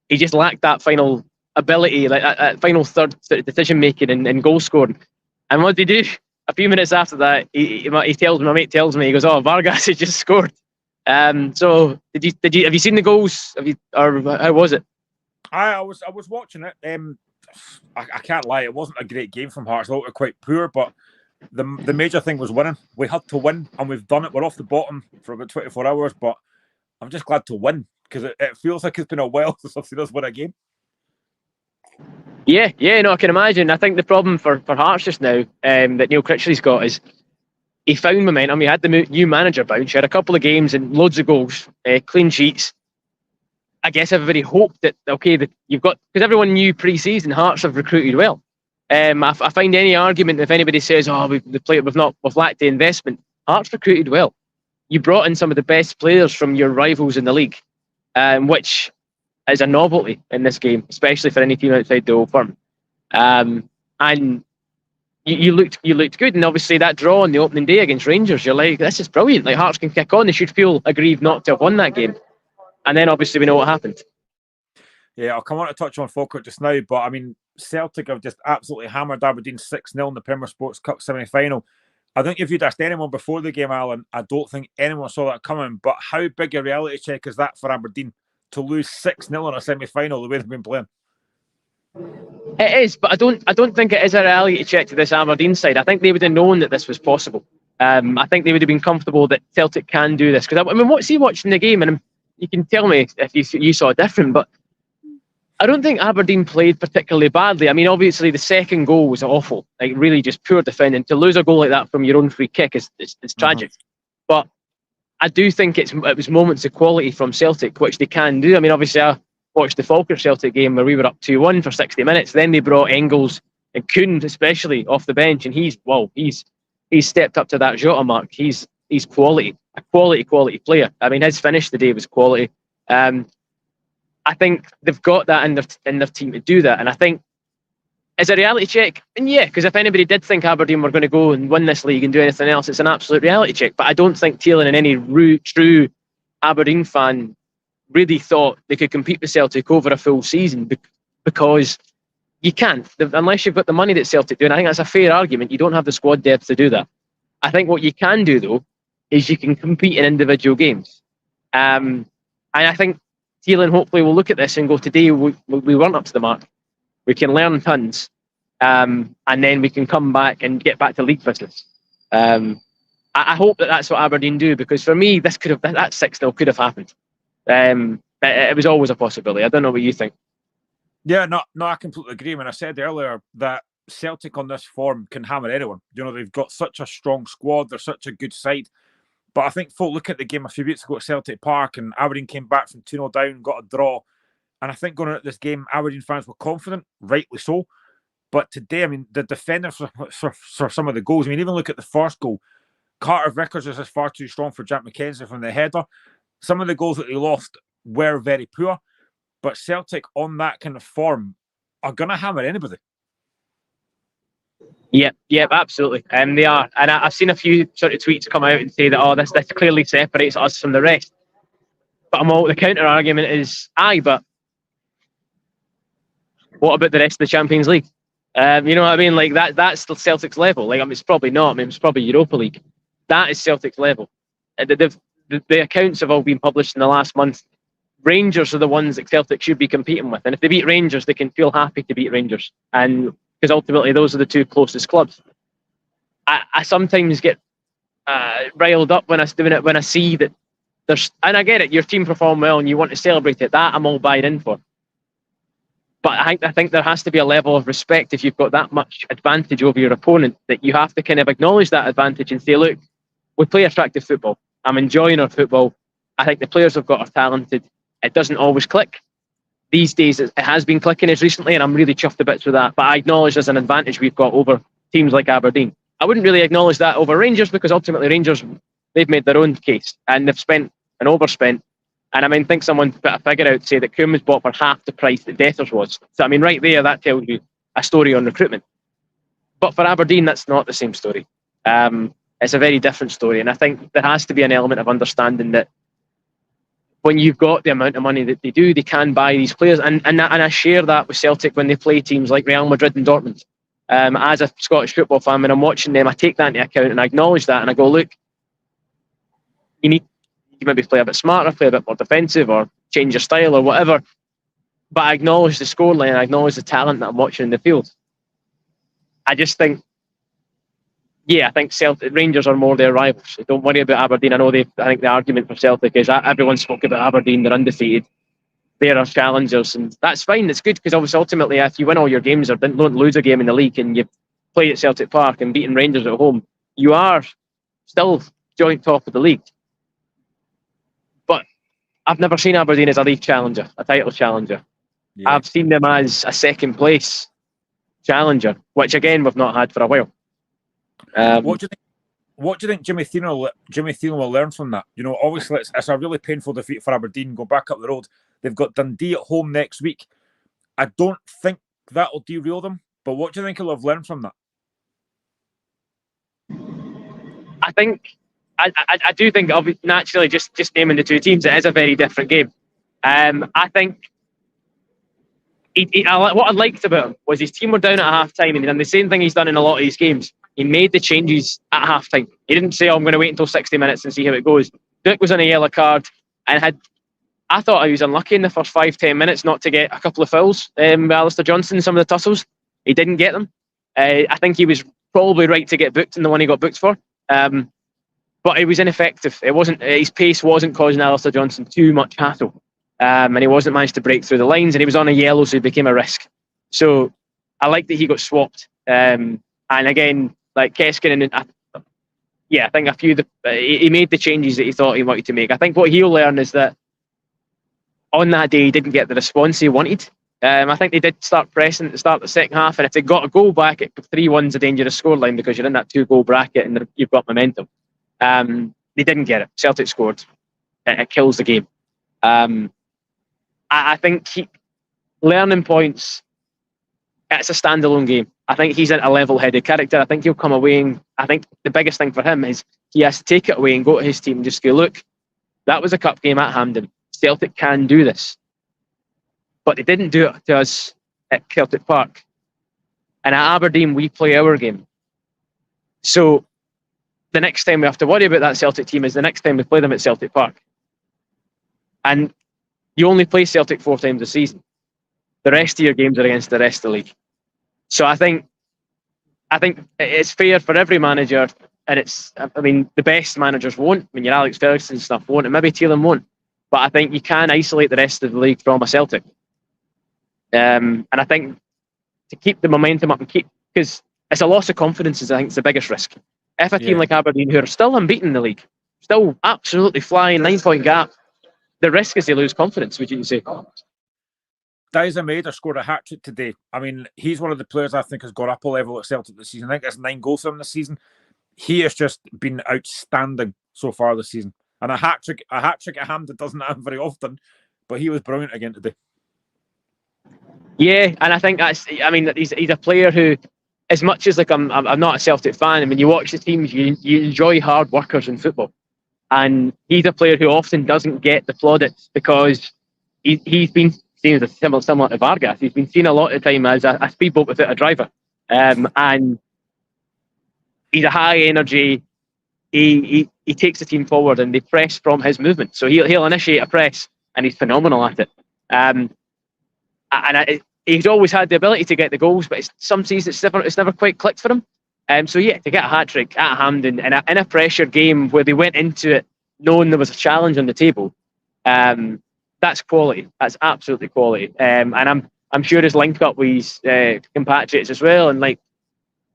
He just lacked that final ability, like that final third decision making and goal scoring. And what did he do? A few minutes after that, my mate tells me, he goes, "Oh, Vargas has just scored." So have you seen the goals? Or how was it? I was watching it. I can't lie, it wasn't a great game from Hearts. I thought we were quite poor, but the major thing was winning. We had to win, and we've done it. We're off the bottom for about 24 hours, but I'm just glad to win because it feels like it's been a while since I've seen us win a game. Yeah, no, I can imagine. I think the problem for Hearts just now that Neil Critchley's got is he found momentum. He had the new manager bounce. He had a couple of games and loads of goals, clean sheets. I guess everybody hoped that you've got, because everyone knew pre-season Hearts have recruited well. I find any argument if anybody says, "Oh, we've lacked the investment," Hearts recruited well. You brought in some of the best players from your rivals in the league, which is a novelty in this game, especially for any team outside the Old Firm. And you looked good, and obviously that draw on the opening day against Rangers, you're like, this is brilliant. Like, Hearts can kick on. They should feel aggrieved not to have won that game. And then obviously we know what happened. Yeah, I'll come on to touch on Falkirk just now, but I mean, Celtic have just absolutely hammered Aberdeen 6-0 in the Premier Sports Cup semi-final. I think if you'd asked anyone before the game, Alan, I don't think anyone saw that coming. But how big a reality check is that for Aberdeen to lose 6-0 in a semi-final the way they've been playing? It is, but I don't think it is a reality check to this Aberdeen side. I think they would have known that this was possible. I think they would have been comfortable that Celtic can do this. Because I mean, what's he watching the game? And you can tell me if you saw it different, but I don't think Aberdeen played particularly badly. I mean, obviously the second goal was awful, like really just poor defending. To lose a goal like that from your own free kick is tragic. But I do think it was moments of quality from Celtic, which they can do. I mean, obviously I watched the Falkirk Celtic game where we were up 2-1 for 60 minutes. Then they brought Engels and Kuhn especially off the bench, and he's stepped up to that Jota mark. He's quality, a quality player. I mean, his finish today was quality. I think they've got that in their team to do that, and I think it's a reality check. And yeah, because if anybody did think Aberdeen were going to go and win this league and do anything else, it's an absolute reality check. But I don't think Thielen and any true Aberdeen fan really thought they could compete with Celtic over a full season, because you can't, unless you've got the money that Celtic do. And I think that's a fair argument. You don't have the squad depth to do that. I think what you can do, though, is you can compete in individual games. And I think Thielen hopefully will look at this and go, today we weren't up to the mark. We can learn tons. And then we can come back and get back to league business. I hope that's what Aberdeen do, because for me, that 6-0 could have happened. It was always a possibility. I don't know what you think. Yeah, no, I completely agree. When I said earlier that Celtic on this form can hammer anyone. You know, they've got such a strong squad. They're such a good side. But I think folk look at the game a few weeks ago at Celtic Park, and Aberdeen came back from 2-0 down, got a draw. And I think going into this game, Aberdeen fans were confident, rightly so. But today, I mean, the defenders for some of the goals, I mean, even look at the first goal. Carter Vickers is far too strong for Jack McKenzie from the header. Some of the goals that they lost were very poor. But Celtic on that kind of form are going to hammer anybody. Yep, absolutely. They are. And I've seen a few sort of tweets come out and say that, this clearly separates us from the rest. But the counter argument is, but what about the rest of the Champions League? You know what I mean? Like that's still Celtic's level. Like, I mean, it's probably not. I mean, it's probably Europa League. That is Celtic's level. The accounts have all been published in the last month. Rangers are the ones that Celtic should be competing with. And if they beat Rangers, they can feel happy to beat Rangers. And because ultimately those are the two closest clubs. I sometimes get riled up when I see that and I get it, your team performed well and you want to celebrate it. That I'm all buying in for. But I think there has to be a level of respect if you've got that much advantage over your opponent, that you have to kind of acknowledge that advantage and say, look, we play attractive football. I'm enjoying our football. I think the players we've got are talented. It doesn't always click. These days, it has been clicking as recently, and I'm really chuffed to bits with that. But I acknowledge there's an advantage we've got over teams like Aberdeen. I wouldn't really acknowledge that over Rangers, because ultimately Rangers, they've made their own case and they've spent and overspent. And I think someone put a figure out to say that Coombe was bought for half the price that Dethers was. So right there, that tells you a story on recruitment. But for Aberdeen, that's not the same story. It's a very different story. And I think there has to be an element of understanding that when you've got the amount of money that they do, they can buy these players. And I share that with Celtic when they play teams like Real Madrid and Dortmund. As a Scottish football fan, when I'm watching them, I take that into account and I acknowledge that. And I go, look, you need to maybe play a bit smarter, play a bit more defensive, or change your style or whatever. But I acknowledge the scoreline, I acknowledge the talent that I'm watching in the field. I just think, I think Celtic Rangers are more their rivals. Don't worry about Aberdeen. I think the argument for Celtic is that everyone spoke about Aberdeen, they're undefeated. They're our challengers, and that's fine. It's good, because obviously ultimately if you win all your games or don't lose a game in the league and you play at Celtic Park and beating Rangers at home, you are still joint top of the league. But I've never seen Aberdeen as a league challenger, a title challenger. Yeah. I've seen them as a second place challenger, which again we've not had for a while. What do you think Jimmy Thielen will learn from that? Obviously it's a really painful defeat for Aberdeen. Go back up the road. They've got Dundee at home next week. I don't think that'll derail them. But what do you think he'll have learned from that? I think I do think naturally just naming the two teams, it is a very different game. I think what I liked about him was his team were down at half time and he done the same thing he's done in a lot of these games. He made the changes at half time. He didn't say, I'm going to wait until 60 minutes and see how it goes. Duke was on a yellow card and I thought he was unlucky in the first 5-10 minutes not to get a couple of fouls. Alistair Johnson, some of the tussles, he didn't get them. I think he was probably right to get booked in the one he got booked for. But it was ineffective. His pace wasn't causing Alistair Johnson too much hassle. And he wasn't managed to break through the lines, and he was on a yellow, so it became a risk. So I like that he got swapped. And again, like Keskinen, I think a few he made the changes that he thought he wanted to make. I think what he'll learn is that on that day he didn't get the response he wanted. I think they did start pressing at the start of the second half, and if they got a goal back, 3-1's a dangerous scoreline because you're in that 2-goal bracket and you've got momentum. They didn't get it. Celtic scored. It kills the game. I think learning points, it's a standalone game. I think he's a level-headed character. I think he'll come away, and I think the biggest thing for him is he has to take it away and go to his team and just go, look, that was a cup game at Hampden. Celtic can do this. But they didn't do it to us at Celtic Park. And at Aberdeen, we play our game. So the next time we have to worry about that Celtic team is the next time we play them at Celtic Park. And you only play Celtic 4 times a season. The rest of your games are against the rest of the league. So I think it's fair for every manager, and the best managers won't. Your Alex Ferguson stuff won't, and maybe Thielen won't. But I think you can isolate the rest of the league from a Celtic. And I think to keep the momentum up because it's a loss of confidence is, I think, it's the biggest risk. If a team like Aberdeen, who are still unbeaten in the league, still absolutely flying, 9-point gap, the risk is they lose confidence, would you say? Daiza Maeda scored a hat-trick today. He's one of the players I think has got up a level at Celtic this season. I think there's 9 goals for him this season. He has just been outstanding so far this season. And a hat-trick at Hampden doesn't happen very often, but he was brilliant again today. Yeah, and I think he's a player who, as much as I'm not a Celtic fan, you watch the teams, you enjoy hard workers in football. And he's a player who often doesn't get the plaudits because he's been seen as similar to Vargas. He's been seen a lot of time as a speedboat without a driver. And he's a high energy. He takes the team forward and they press from his movement. So he'll initiate a press and he's phenomenal at it. He's always had the ability to get the goals, but some seasons it's never quite clicked for him. To get a hat-trick at Hampden in a pressure game where they went into it knowing there was a challenge on the table, that's quality. That's absolutely quality. And I'm sure his link up with his compatriots as well, and like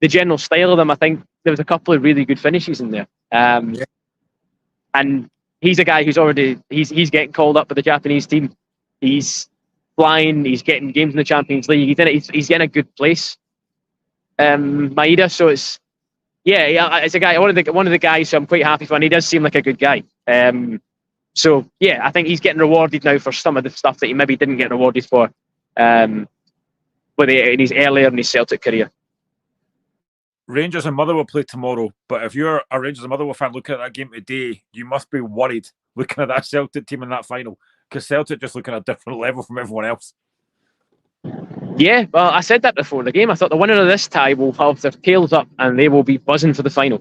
the general style of them. I think there was a couple of really good finishes in there. And he's a guy who's already he's getting called up for the Japanese team. He's flying. He's getting games in the Champions League. He's getting a good place. Maeda. So it's a guy. One of the guys who I'm quite happy for, and he does seem like a good guy. So yeah, I think he's getting rewarded now for some of the stuff that he maybe didn't get rewarded for, in his earlier in his Celtic career. Rangers and Motherwell play tomorrow, but if you're a Rangers and Motherwell fan looking at that game today, you must be worried looking at that Celtic team in that final, because Celtic just looking at a different level from everyone else. Yeah, well, I said that before the game. I thought the winner of this tie will have their tails up and they will be buzzing for the final,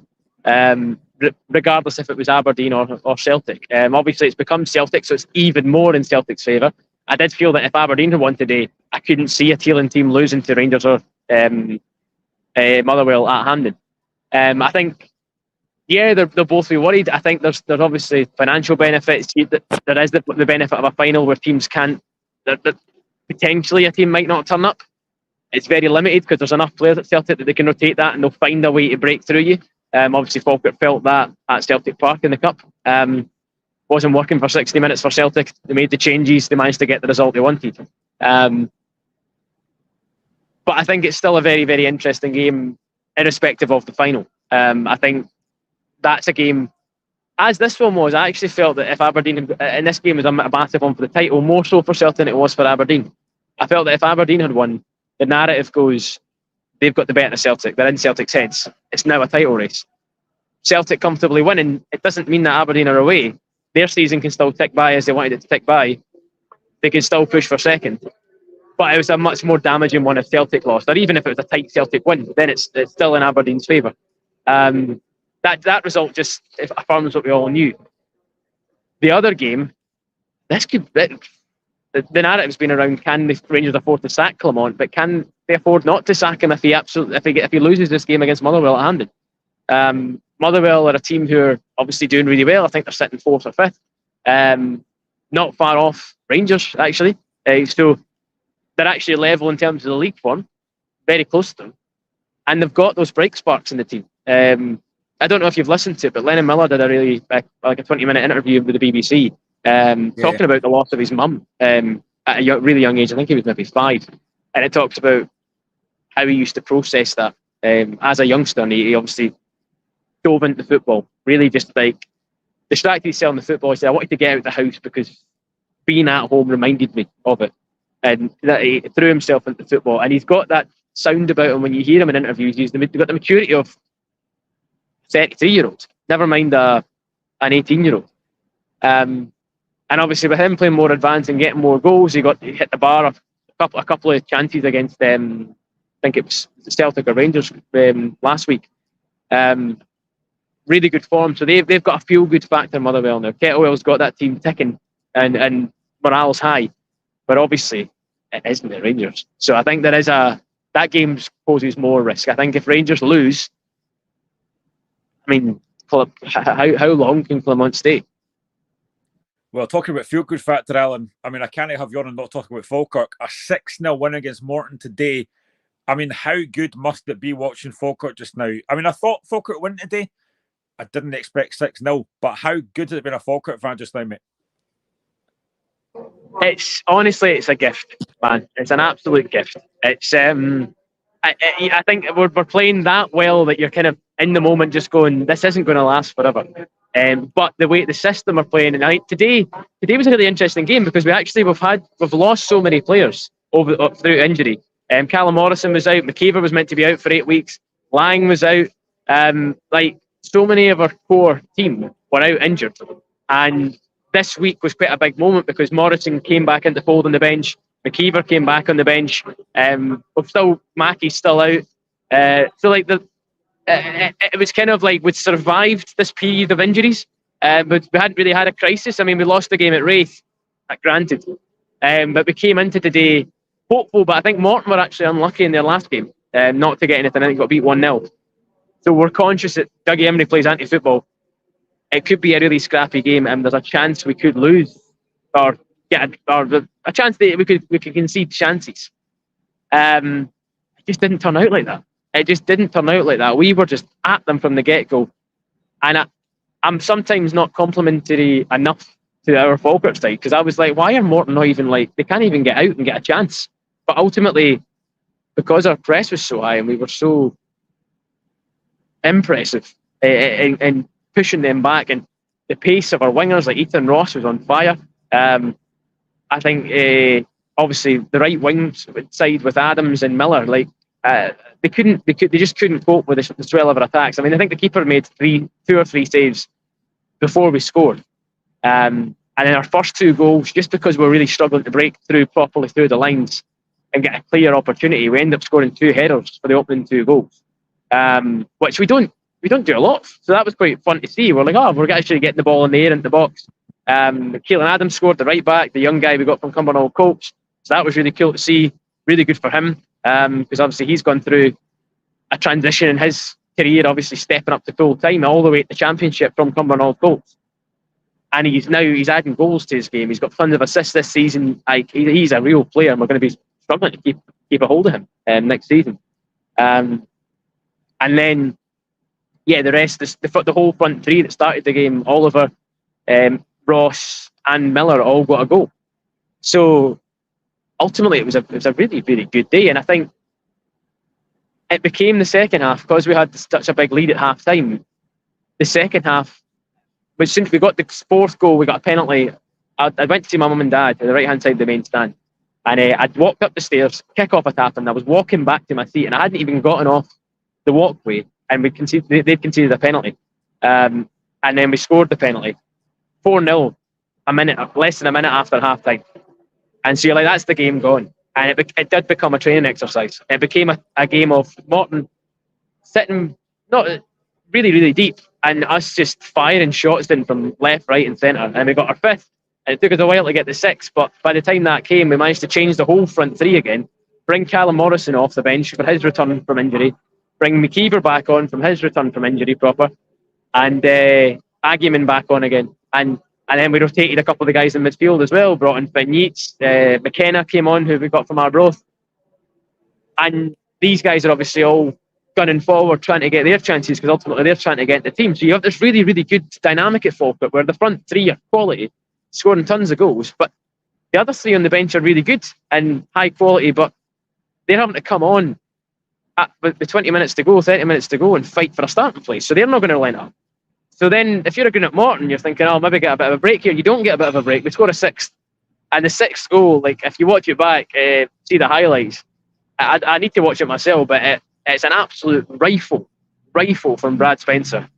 regardless if it was Aberdeen or Celtic. Obviously, it's become Celtic, so it's even more in Celtic's favour. I did feel that if Aberdeen had won today, I couldn't see a Teelan team losing to Rangers or Motherwell at Hampden. I think, yeah, they'll both be worried. I think there's obviously financial benefits. There is the benefit of a final where teams can't. Potentially a team might not turn up. It's very limited because there's enough players at Celtic that they can rotate that and they'll find a way to break through you. Obviously, Falkirk felt that at Celtic Park in the Cup. Wasn't working for 60 minutes for Celtic. They made the changes. They managed to get the result they wanted. But I think it's still a very, very interesting game, irrespective of the final. I think that's a game, as this one was. I actually felt that if Aberdeen, in this game was a massive one for the title, more so for Celtic than it was for Aberdeen. I felt that if Aberdeen had won, the narrative goes, they've got the better of Celtic. They're in Celtic's heads. It's now a title race. Celtic comfortably winning, it doesn't mean that Aberdeen are away. Their season can still tick by as they wanted it to tick by. They can still push for second. But it was a much more damaging one if Celtic lost. Or even if it was a tight Celtic win, then it's still in Aberdeen's favour. That result just affirms what we all knew. The other game, the narrative's been around: can the Rangers afford to sack Clement? But can they afford not to sack him if he loses this game against Motherwell at Hampden? Motherwell are a team who are obviously doing really well. I think they're sitting 4th or 5th, not far off Rangers actually. So they're actually level in terms of the league form, very close to them, and they've got those break sparks in the team. I don't know if you've listened to it, but Lennon Miller did a really like a 20-minute interview with the BBC, talking about the loss of his mum at a really young age. I think he was maybe 5, and it talks about how he used to process that as a youngster. And he obviously dove into football, really just like distracted himself in the football. He said, I wanted to get out of the house because being at home reminded me of it, and that he threw himself into football. And he's got that sound about him when you hear him in interviews. He's got the maturity of 33-year-old, never mind an 18-year-old. And obviously with him playing more advanced and getting more goals, he hit the bar a couple of chances against I think it was Celtic or Rangers last week. Really good form. So they've got a feel good factor, Motherwell now. Kettlewell's got that team ticking and morale's high. But obviously it isn't the Rangers. So I think that game poses more risk. I think if Rangers lose, I mean, how long can Clement stay? Well, talking about feel-good factor, Alan, I mean, I can't have you on and not talking about Falkirk. A 6-0 win against Morton today. I mean, how good must it be watching Falkirk just now? I mean, I thought Falkirk win today. I didn't expect 6-0, but how good has it been a Falkirk fan just now, mate? It's a gift, man. It's an absolute gift. It's I think we're playing that well that you're kind of in the moment just going, this isn't going to last forever. But the way the system are playing, and I think today was a really interesting game because we've lost so many players through injury. Callum Morrison was out. McKeever was meant to be out for 8 weeks. Lang was out. So many of our core team were out injured, and this week was quite a big moment because Morrison came back into fold on the bench. McKeever came back on the bench. Mackie's still out. It was kind of like we'd survived this period of injuries, but we hadn't really had a crisis. I mean, we lost the game at Wraith, granted, but we came into today hopeful. But I think Morton were actually unlucky in their last game, not to get anything. I think got beat 1-0. So we're conscious that Dougie Imrie plays anti-football. it could be a really scrappy game, and there's a chance we could lose or get a chance that we could concede chances. It just didn't turn out like that. It just didn't turn out like that. We were just at them from the get-go. And I'm sometimes not complimentary enough to our Falkirk side, because I was like, why are Morton not even like, they can't even get out and get a chance. But ultimately, because our press was so high and we were so impressive in pushing them back, and the pace of our wingers, like Ethan Ross, was on fire. I think obviously the right wing side with Adams and Miller, like they just couldn't cope with the swell of our attacks. I mean, I think the keeper made two or three saves before we scored. And in our first two goals, just because we're really struggling to break through properly through the lines and get a clear opportunity, we end up scoring two headers for the opening two goals, which we don't do a lot. So that was quite fun to see. We're like, oh, we're actually getting the ball in the air into the box. Keelan Adams scored, the right back, the young guy we got from Cumbernauld Colts. So that was really cool to see. Really good for him, because obviously he's gone through a transition in his career, obviously stepping up to full time all the way to the Championship from Cumbernauld Colts. And he's adding goals to his game. He's got tons of assists this season. Like he's a real player, and we're going to be struggling to keep a hold of him next season. And then, yeah, the rest, the whole front three that started the game, Oliver, Ross, and Miller all got a goal. So ultimately, it was a really, really good day. And I think it became the second half, because we had such a big lead at half time. The second half, but since we got the fourth goal, we got a penalty. I went to see my mum and dad at the right-hand side of the main stand. And I'd walked up the stairs, kick-off had happened. I was walking back to my seat, and I hadn't even gotten off the walkway. And they'd conceded a penalty. And then we scored the penalty. 4-0, less than a minute after half-time. And so you're like, that's the game gone. And it did become a training exercise. It became a game of Morton sitting not really, really deep, and us just firing shots in from left, right and centre. And we got our fifth. And it took us a while to get the sixth, but by the time that came, we managed to change the whole front three again, bring Callum Morrison off the bench for his return from injury, bring McKeever back on from his return from injury proper, and Agyeman back on again. And then we rotated a couple of the guys in midfield as well, brought in Finn Yeats, McKenna came on, who we got from Arbroath. And these guys are obviously all gunning forward, trying to get their chances, because ultimately they're trying to get the team. So you have this really, really good dynamic at Falkirk, where the front three are quality, scoring tons of goals, but the other three on the bench are really good and high quality, but they're having to come on with 20 minutes to go, 30 minutes to go, and fight for a starting place. So they're not going to line up. So then if you're a at Morton, you're thinking, oh, maybe get a bit of a break here. You don't get a bit of a break. We score a sixth. And the sixth goal, like if you watch it back, see the highlights, I need to watch it myself, but it's an absolute rifle from Brad Spencer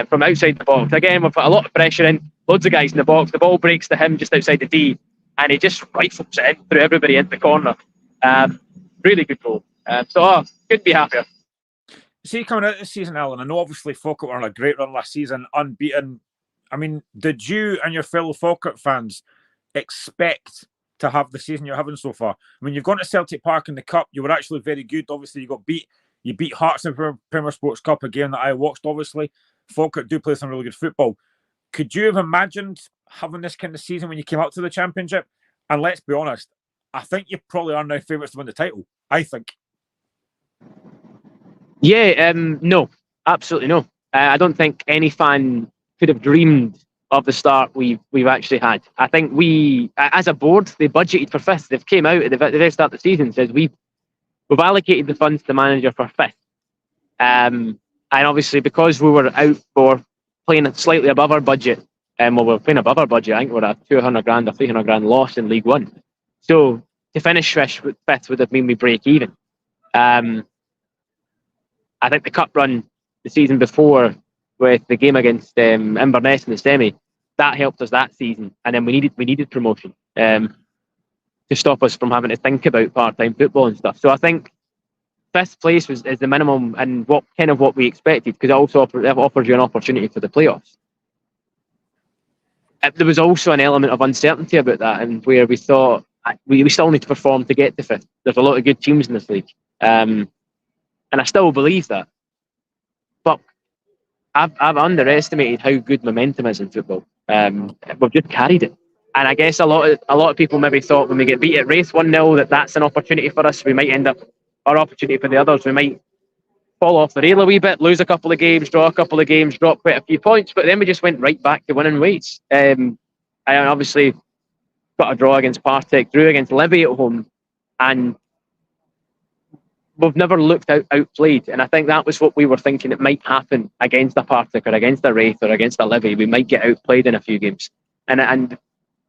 from outside the box. Again, we've put a lot of pressure in, loads of guys in the box. The ball breaks to him just outside the D, and he just rifles it in through everybody into the corner. Really good goal. Couldn't be happier. See, coming out this season, Alan, I know obviously Falkirk were on a great run last season, unbeaten. I mean, did you and your fellow Falkirk fans expect to have the season you're having so far? I mean, you've gone to Celtic Park in the Cup. You were actually very good. Obviously, you beat Hearts in the Premier Sports Cup, a game that I watched, obviously. Falkirk do play some really good football. Could you have imagined having this kind of season when you came up to the Championship? And let's be honest, I think you probably are now favourites to win the title. I think. Yeah, no, absolutely no. I don't think any fan could have dreamed of the start we've actually had. I think we, as a board, they budgeted for fifth. They've came out at the very start of the season and said we've allocated the funds to the manager for fifth. And obviously because we were out for playing slightly above our budget, we're playing above our budget. I think we're at $200,000 or $300,000 loss in League One. So to finish fifth would have mean we break even. I think the cup run the season before with the game against Inverness in the semi, that helped us that season, and then we needed promotion to stop us from having to think about part-time football and stuff. So I think fifth place is the minimum and what we expected, because it also offers you an opportunity for the playoffs. There was also an element of uncertainty about that, and where we thought we still need to perform to get to fifth. There's a lot of good teams in this league. And I still believe that. But I've underestimated how good momentum is in football. We've just carried it. And I guess a lot of people maybe thought when we get beat at Wraith 1-0 that's an opportunity for us. We might end up, our opportunity for the others, we might fall off the rail a wee bit, lose a couple of games, draw a couple of games, drop quite a few points, but then we just went right back to winning ways. And obviously got a draw against Partick, drew against Livy at home, and we've never looked outplayed. And I think that was what we were thinking it might happen against a Partick or against a Wraith or against a Livy. We might get outplayed in a few games. And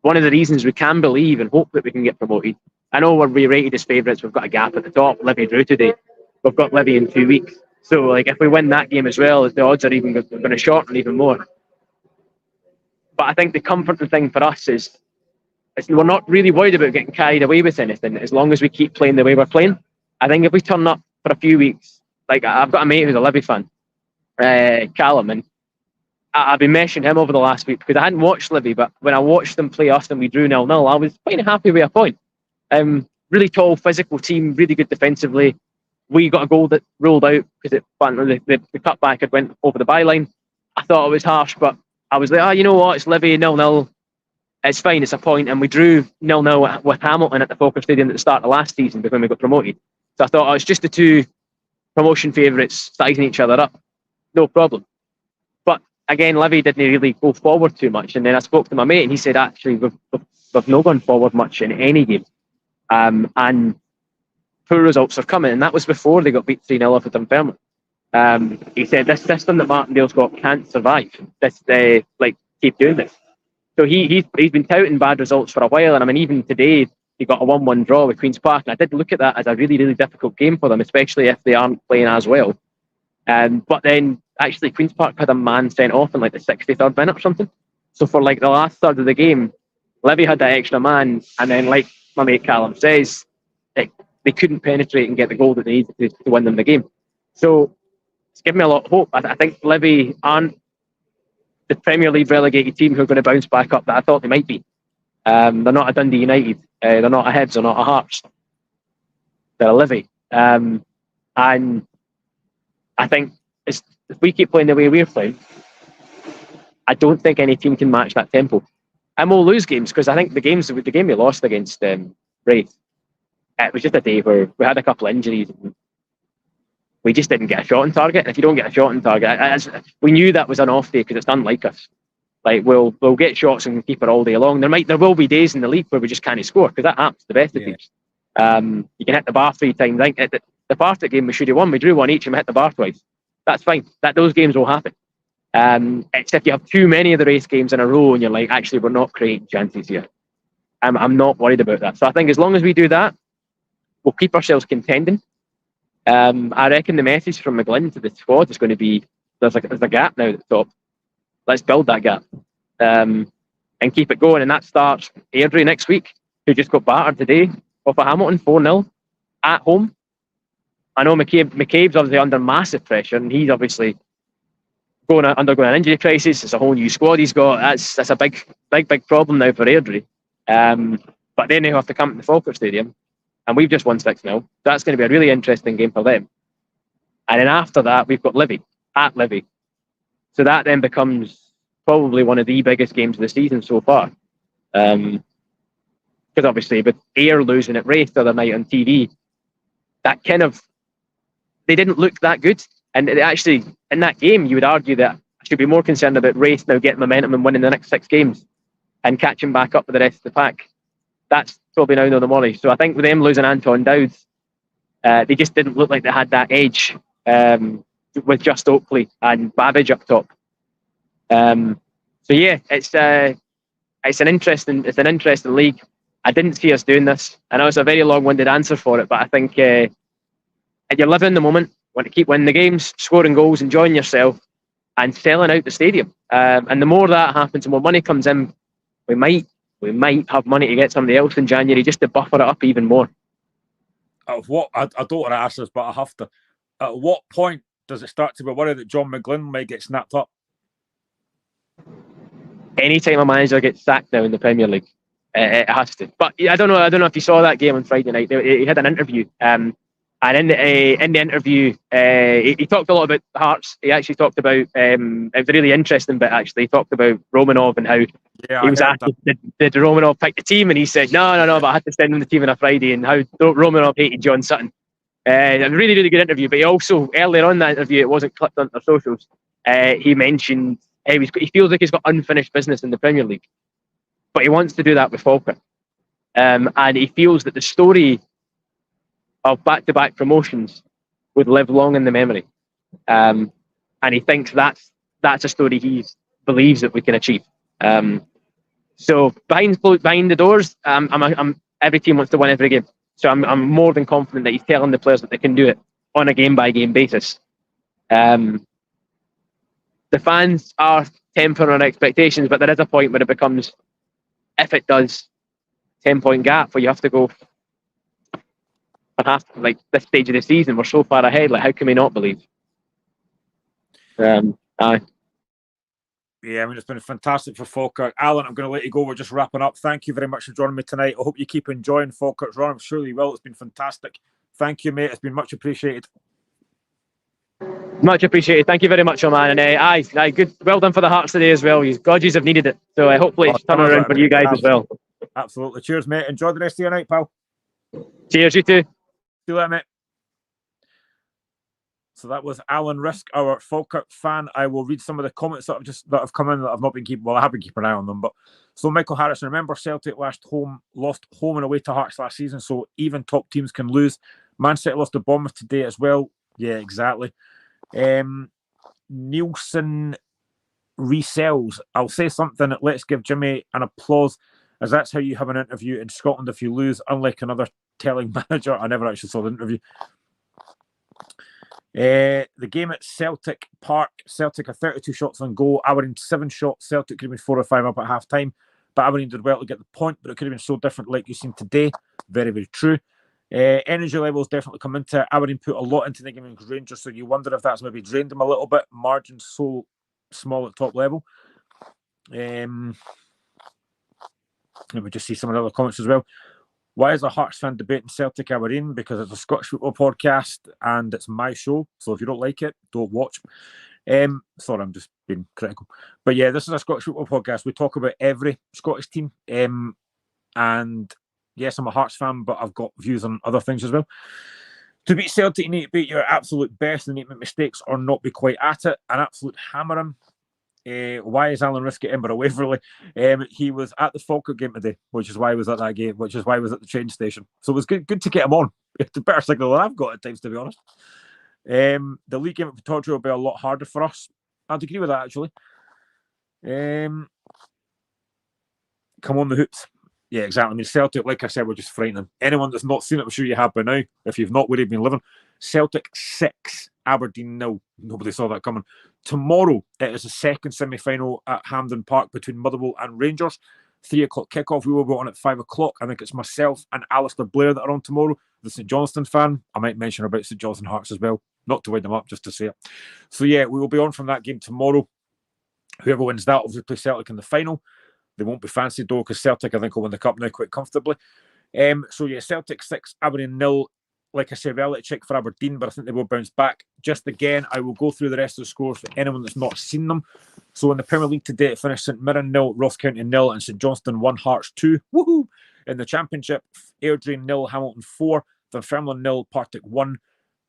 one of the reasons we can believe and hope that we can get promoted, I know we're rated as favourites, we've got a gap at the top. Livy drew today. We've got Livy in 2 weeks. So like if we win that game as well, the odds are even going to shorten even more. But I think the comforting thing for us is we're not really worried about getting carried away with anything as long as we keep playing the way we're playing. I think if we turn up for a few weeks, like I've got a mate who's a Livy fan, Callum, and I've been meshing him over the last week because I hadn't watched Livy, but when I watched them play us and we drew 0-0, I was quite happy with a point. Really tall, physical team, really good defensively. We got a goal that ruled out because the cutback had went over the byline. I thought it was harsh, but I was like, you know what, it's Livy, 0-0. It's fine, it's a point. And we drew 0-0 with Hamilton at the Falkirk Stadium at the start of last season when we got promoted. So I thought, it's just the two promotion favourites sizing each other up. No problem. But again, Livy didn't really go forward too much. And then I spoke to my mate and he said, actually, we've not gone forward much in any game. And poor results are coming. And that was before they got beat 3-0 off at Dunfermline. He said, this system that Martindale's got can't survive. Keep doing this. So he's been touting bad results for a while. And I mean, even today, he got a 1-1 draw with Queen's Park. And I did look at that as a really, really difficult game for them, especially if they aren't playing as well. But then actually Queen's Park had a man sent off in like the 63rd minute or something. So for like the last third of the game, Livy had that extra man. And then like my mate Callum says, they couldn't penetrate and get the goal that they needed to win them the game. So it's given me a lot of hope. I think Livy aren't the Premier League relegated team who are going to bounce back up that I thought they might be. They're not a Dundee United. They're not a Hibs. They're not a Hearts. They're a Livy. And I think if we keep playing the way we're playing, I don't think any team can match that tempo. And we'll lose games because I think the game we lost against Wraith, it was just a day where we had a couple of injuries. And we just didn't get a shot on target. And if you don't get a shot on target, we knew that was an off day because it's unlike us. Like we'll get shots and keep it all day long. There will be days in the league where we just can't score because that happens to the best of teams. You can hit the bar 3 times. I think at the Partick game we should have won. We drew 1 each and we hit the bar twice. That's fine. Those games will happen. It's if you have too many of the race games in a row and you're like, actually, we're not creating chances here. I'm not worried about that. So I think as long as we do that, we'll keep ourselves contending. I reckon the message from McGlynn to the squad is going to be there's a gap now at the top. Let's build that gap and keep it going. And that starts Airdrie next week, who just got battered today off of Hamilton 4-0 at home. I know McCabe's obviously under massive pressure, and he's obviously undergoing an injury crisis. It's a whole new squad he's got. That's a big problem now for Airdrie. But then they have to come to the Falkirk Stadium, and we've just won 6-0. That's going to be a really interesting game for them. And then after that, we've got Livy at Livy. So that then becomes probably one of the biggest games of the season so far. Because obviously with Ayr losing at Wraith the other night on TV, that they didn't look that good. And actually, in that game, you would argue that I should be more concerned about Wraith now getting momentum and winning the next 6 games and catching back up with the rest of the pack. That's probably now the money. So I think with them losing Anton Dowds, they just didn't look like they had that edge with just Oakley and Babbage up top. So yeah, it's an interesting league. I didn't see us doing this. I know it's a very long-winded answer for it, but I think you're living in the moment, want to keep winning the games, scoring goals, enjoying yourself, and selling out the stadium. And the more that happens, the more money comes in, we might have money to get somebody else in January just to buffer it up even more. I don't want to ask this, but I have to. At what point does it start to be worried that John McGlynn might get snapped up? Anytime a manager gets sacked now in the Premier League, it has to. But I don't know if you saw that game on Friday night. He had an interview, and And in the interview, he talked a lot about Hearts. He actually talked about it was a really interesting bit. Actually, he talked about Romanov and how he was asked, did Romanov pick the team, and he said no, but I had to send him the team on a Friday, and how Romanov hated John Sutton. A really, really good interview. But he also, earlier on in that interview, it wasn't clipped on their socials, he mentioned he feels like he's got unfinished business in the Premier League, but he wants to do that with Falkirk. And he feels that the story of back-to-back promotions would live long in the memory. And he thinks that's a story he believes that we can achieve. So behind the doors, every team wants to win every game. So I'm more than confident that he's telling the players that they can do it on a game-by-game basis. The fans are tempering on expectations, but there is a point where it becomes, if it does, 10-point gap where you have to go, perhaps, like this stage of the season, we're so far ahead, like how can we not believe? Aye. Yeah, I mean, it's been fantastic for Falkirk. Alan, I'm going to let you go. We're just wrapping up. Thank you very much for joining me tonight. I hope you keep enjoying Falkirk's run. I'm sure you will. It's been fantastic. Thank you, mate. It's been much appreciated. Much appreciated. Thank you very much, man. And aye, good. Well done for the Hearts today as well. You Godgies have needed it. So hopefully it's turning around for you guys as well. Absolutely. Cheers, mate. Enjoy the rest of your night, pal. Cheers, you too. See you later, mate. So that was Alan Risk, our Falkirk fan. I will read some of the comments that have come in that I've not been keeping. Well, I have been keeping an eye on them. But so Michael Harrison, remember Celtic lost home and away to Hearts last season, so even top teams can lose. Man City lost to Bournemouth today as well. Yeah, exactly. Nielsen resells. I'll say something. Let's give Jimmy an applause, as that's how you have an interview in Scotland if you lose, unlike another telling manager. I never actually saw the interview. The game at Celtic Park, Celtic are 32 shots on goal, Aberdeen 7 shots. Celtic could have been 4 or 5 up at half time, but Aberdeen did well to get the point, but it could have been so different like you've seen today. Very, very true. Energy levels definitely come into it. Aberdeen put a lot into the game against Rangers, so you wonder if that's maybe drained them a little bit. Margins so small at top level. Let me just see some of the other comments as well. Why is a Hearts fan debating Celtic Aberdeen? Because it's a Scottish football podcast and it's my show. So if you don't like it, don't watch. Sorry, I'm just being critical. But yeah, this is a Scottish football podcast. We talk about every Scottish team. And yes, I'm a Hearts fan, but I've got views on other things as well. To beat Celtic, you need to beat your absolute best and need to make mistakes or not be quite at it. An absolute hammer him. Why is Alan Risk at Edinburgh Waverley? He was at the Falkirk game today, which is why he was at that game, which is why he was at the train station. So it was good to get him on. It's a better signal than I've got at times, to be honest. The league game at Pittodrie will be a lot harder for us. I'd agree with that, actually. Come on, the Hoops. Yeah, exactly. I mean, Celtic, like I said, we're just frightening. Anyone that's not seen it, I'm sure you have by now. If you've not, where you've been living. Celtic 6, Aberdeen 0. Nobody saw that coming. Tomorrow, it is the second semi-final at Hampden Park between Motherwell and Rangers. 3 o'clock kickoff. We will be on at 5 o'clock. I think it's myself and Alistair Blair that are on tomorrow. The St Johnstone fan. I might mention about St Johnstone Hearts as well. Not to wind them up, just to say it. So yeah, we will be on from that game tomorrow. Whoever wins that will play Celtic in the final. They won't be fancy though, because Celtic, I think, will win the cup now quite comfortably. So yeah, Celtic 6, Aberdeen 0. Like I said, relative check for Aberdeen, but I think they will bounce back. Just again, I will go through the rest of the scores for anyone that's not seen them. So in the Premier League today, it finished St Mirren 0, Ross County 0, and St Johnstone 1, Hearts 2. Woohoo! In the Championship, Airdrie 0, Hamilton 4, Dunfermline 0, Partick 1,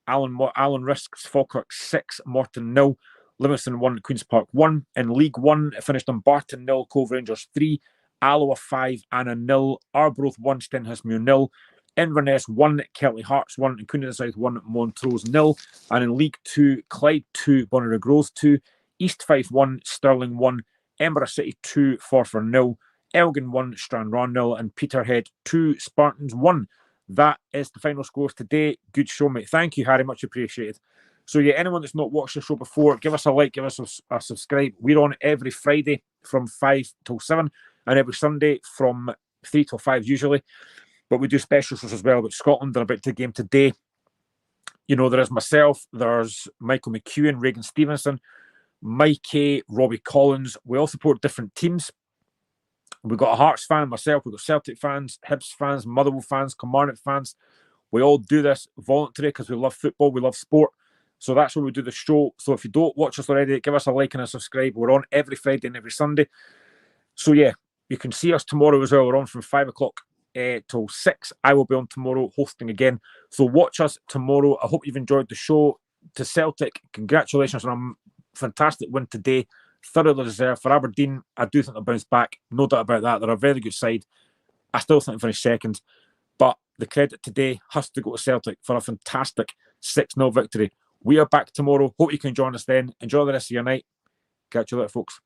Alan Risk's Falkirk 6, Morton 0, Livingston 1, Queen's Park 1. In League 1, it finished on Barton 0, Cove Rangers 3, Alloa 5, Anna 0, Arbroath 1, Stenhousemuir 0, Inverness 1, Kelty Hearts 1, and Queen of the South 1, Montrose 0. And in League 2, Clyde 2, Bonnyrigg Rose 2, East Fife 1, Stirling 1, Edinburgh City 2, Forfar 0, Elgin 1, Stranraer 0, and Peterhead 2, Spartans 1. That is the final scores today. Good show, mate. Thank you, Harry. Much appreciated. So yeah, anyone that's not watched the show before, give us a like, give us a subscribe. We're on every Friday from 5 till 7 and every Sunday from 3 till 5 usually. But we do special shows as well about Scotland and about the game today. You know, there is myself, there's Michael McEwen, Reagan Stevenson, Mikey, Robbie Collins. We all support different teams. We've got a Hearts fan, myself, we've got Celtic fans, Hibs fans, Motherwell fans, Kilmarnock fans. We all do this voluntary because we love football, we love sport. So that's where we do the show. So if you don't watch us already, give us a like and a subscribe. We're on every Friday and every Sunday. So yeah, you can see us tomorrow as well. We're on from 5 o'clock till 6. I will be on tomorrow hosting again. So watch us tomorrow. I hope you've enjoyed the show. To Celtic, congratulations on a fantastic win today. Thoroughly deserved. For Aberdeen, I do think they'll bounce back. No doubt about that. They're a very good side. I still think they'll finish second. But the credit today has to go to Celtic for a fantastic 6-0 victory. We are back tomorrow. Hope you can join us then. Enjoy the rest of your night. Catch you later, folks.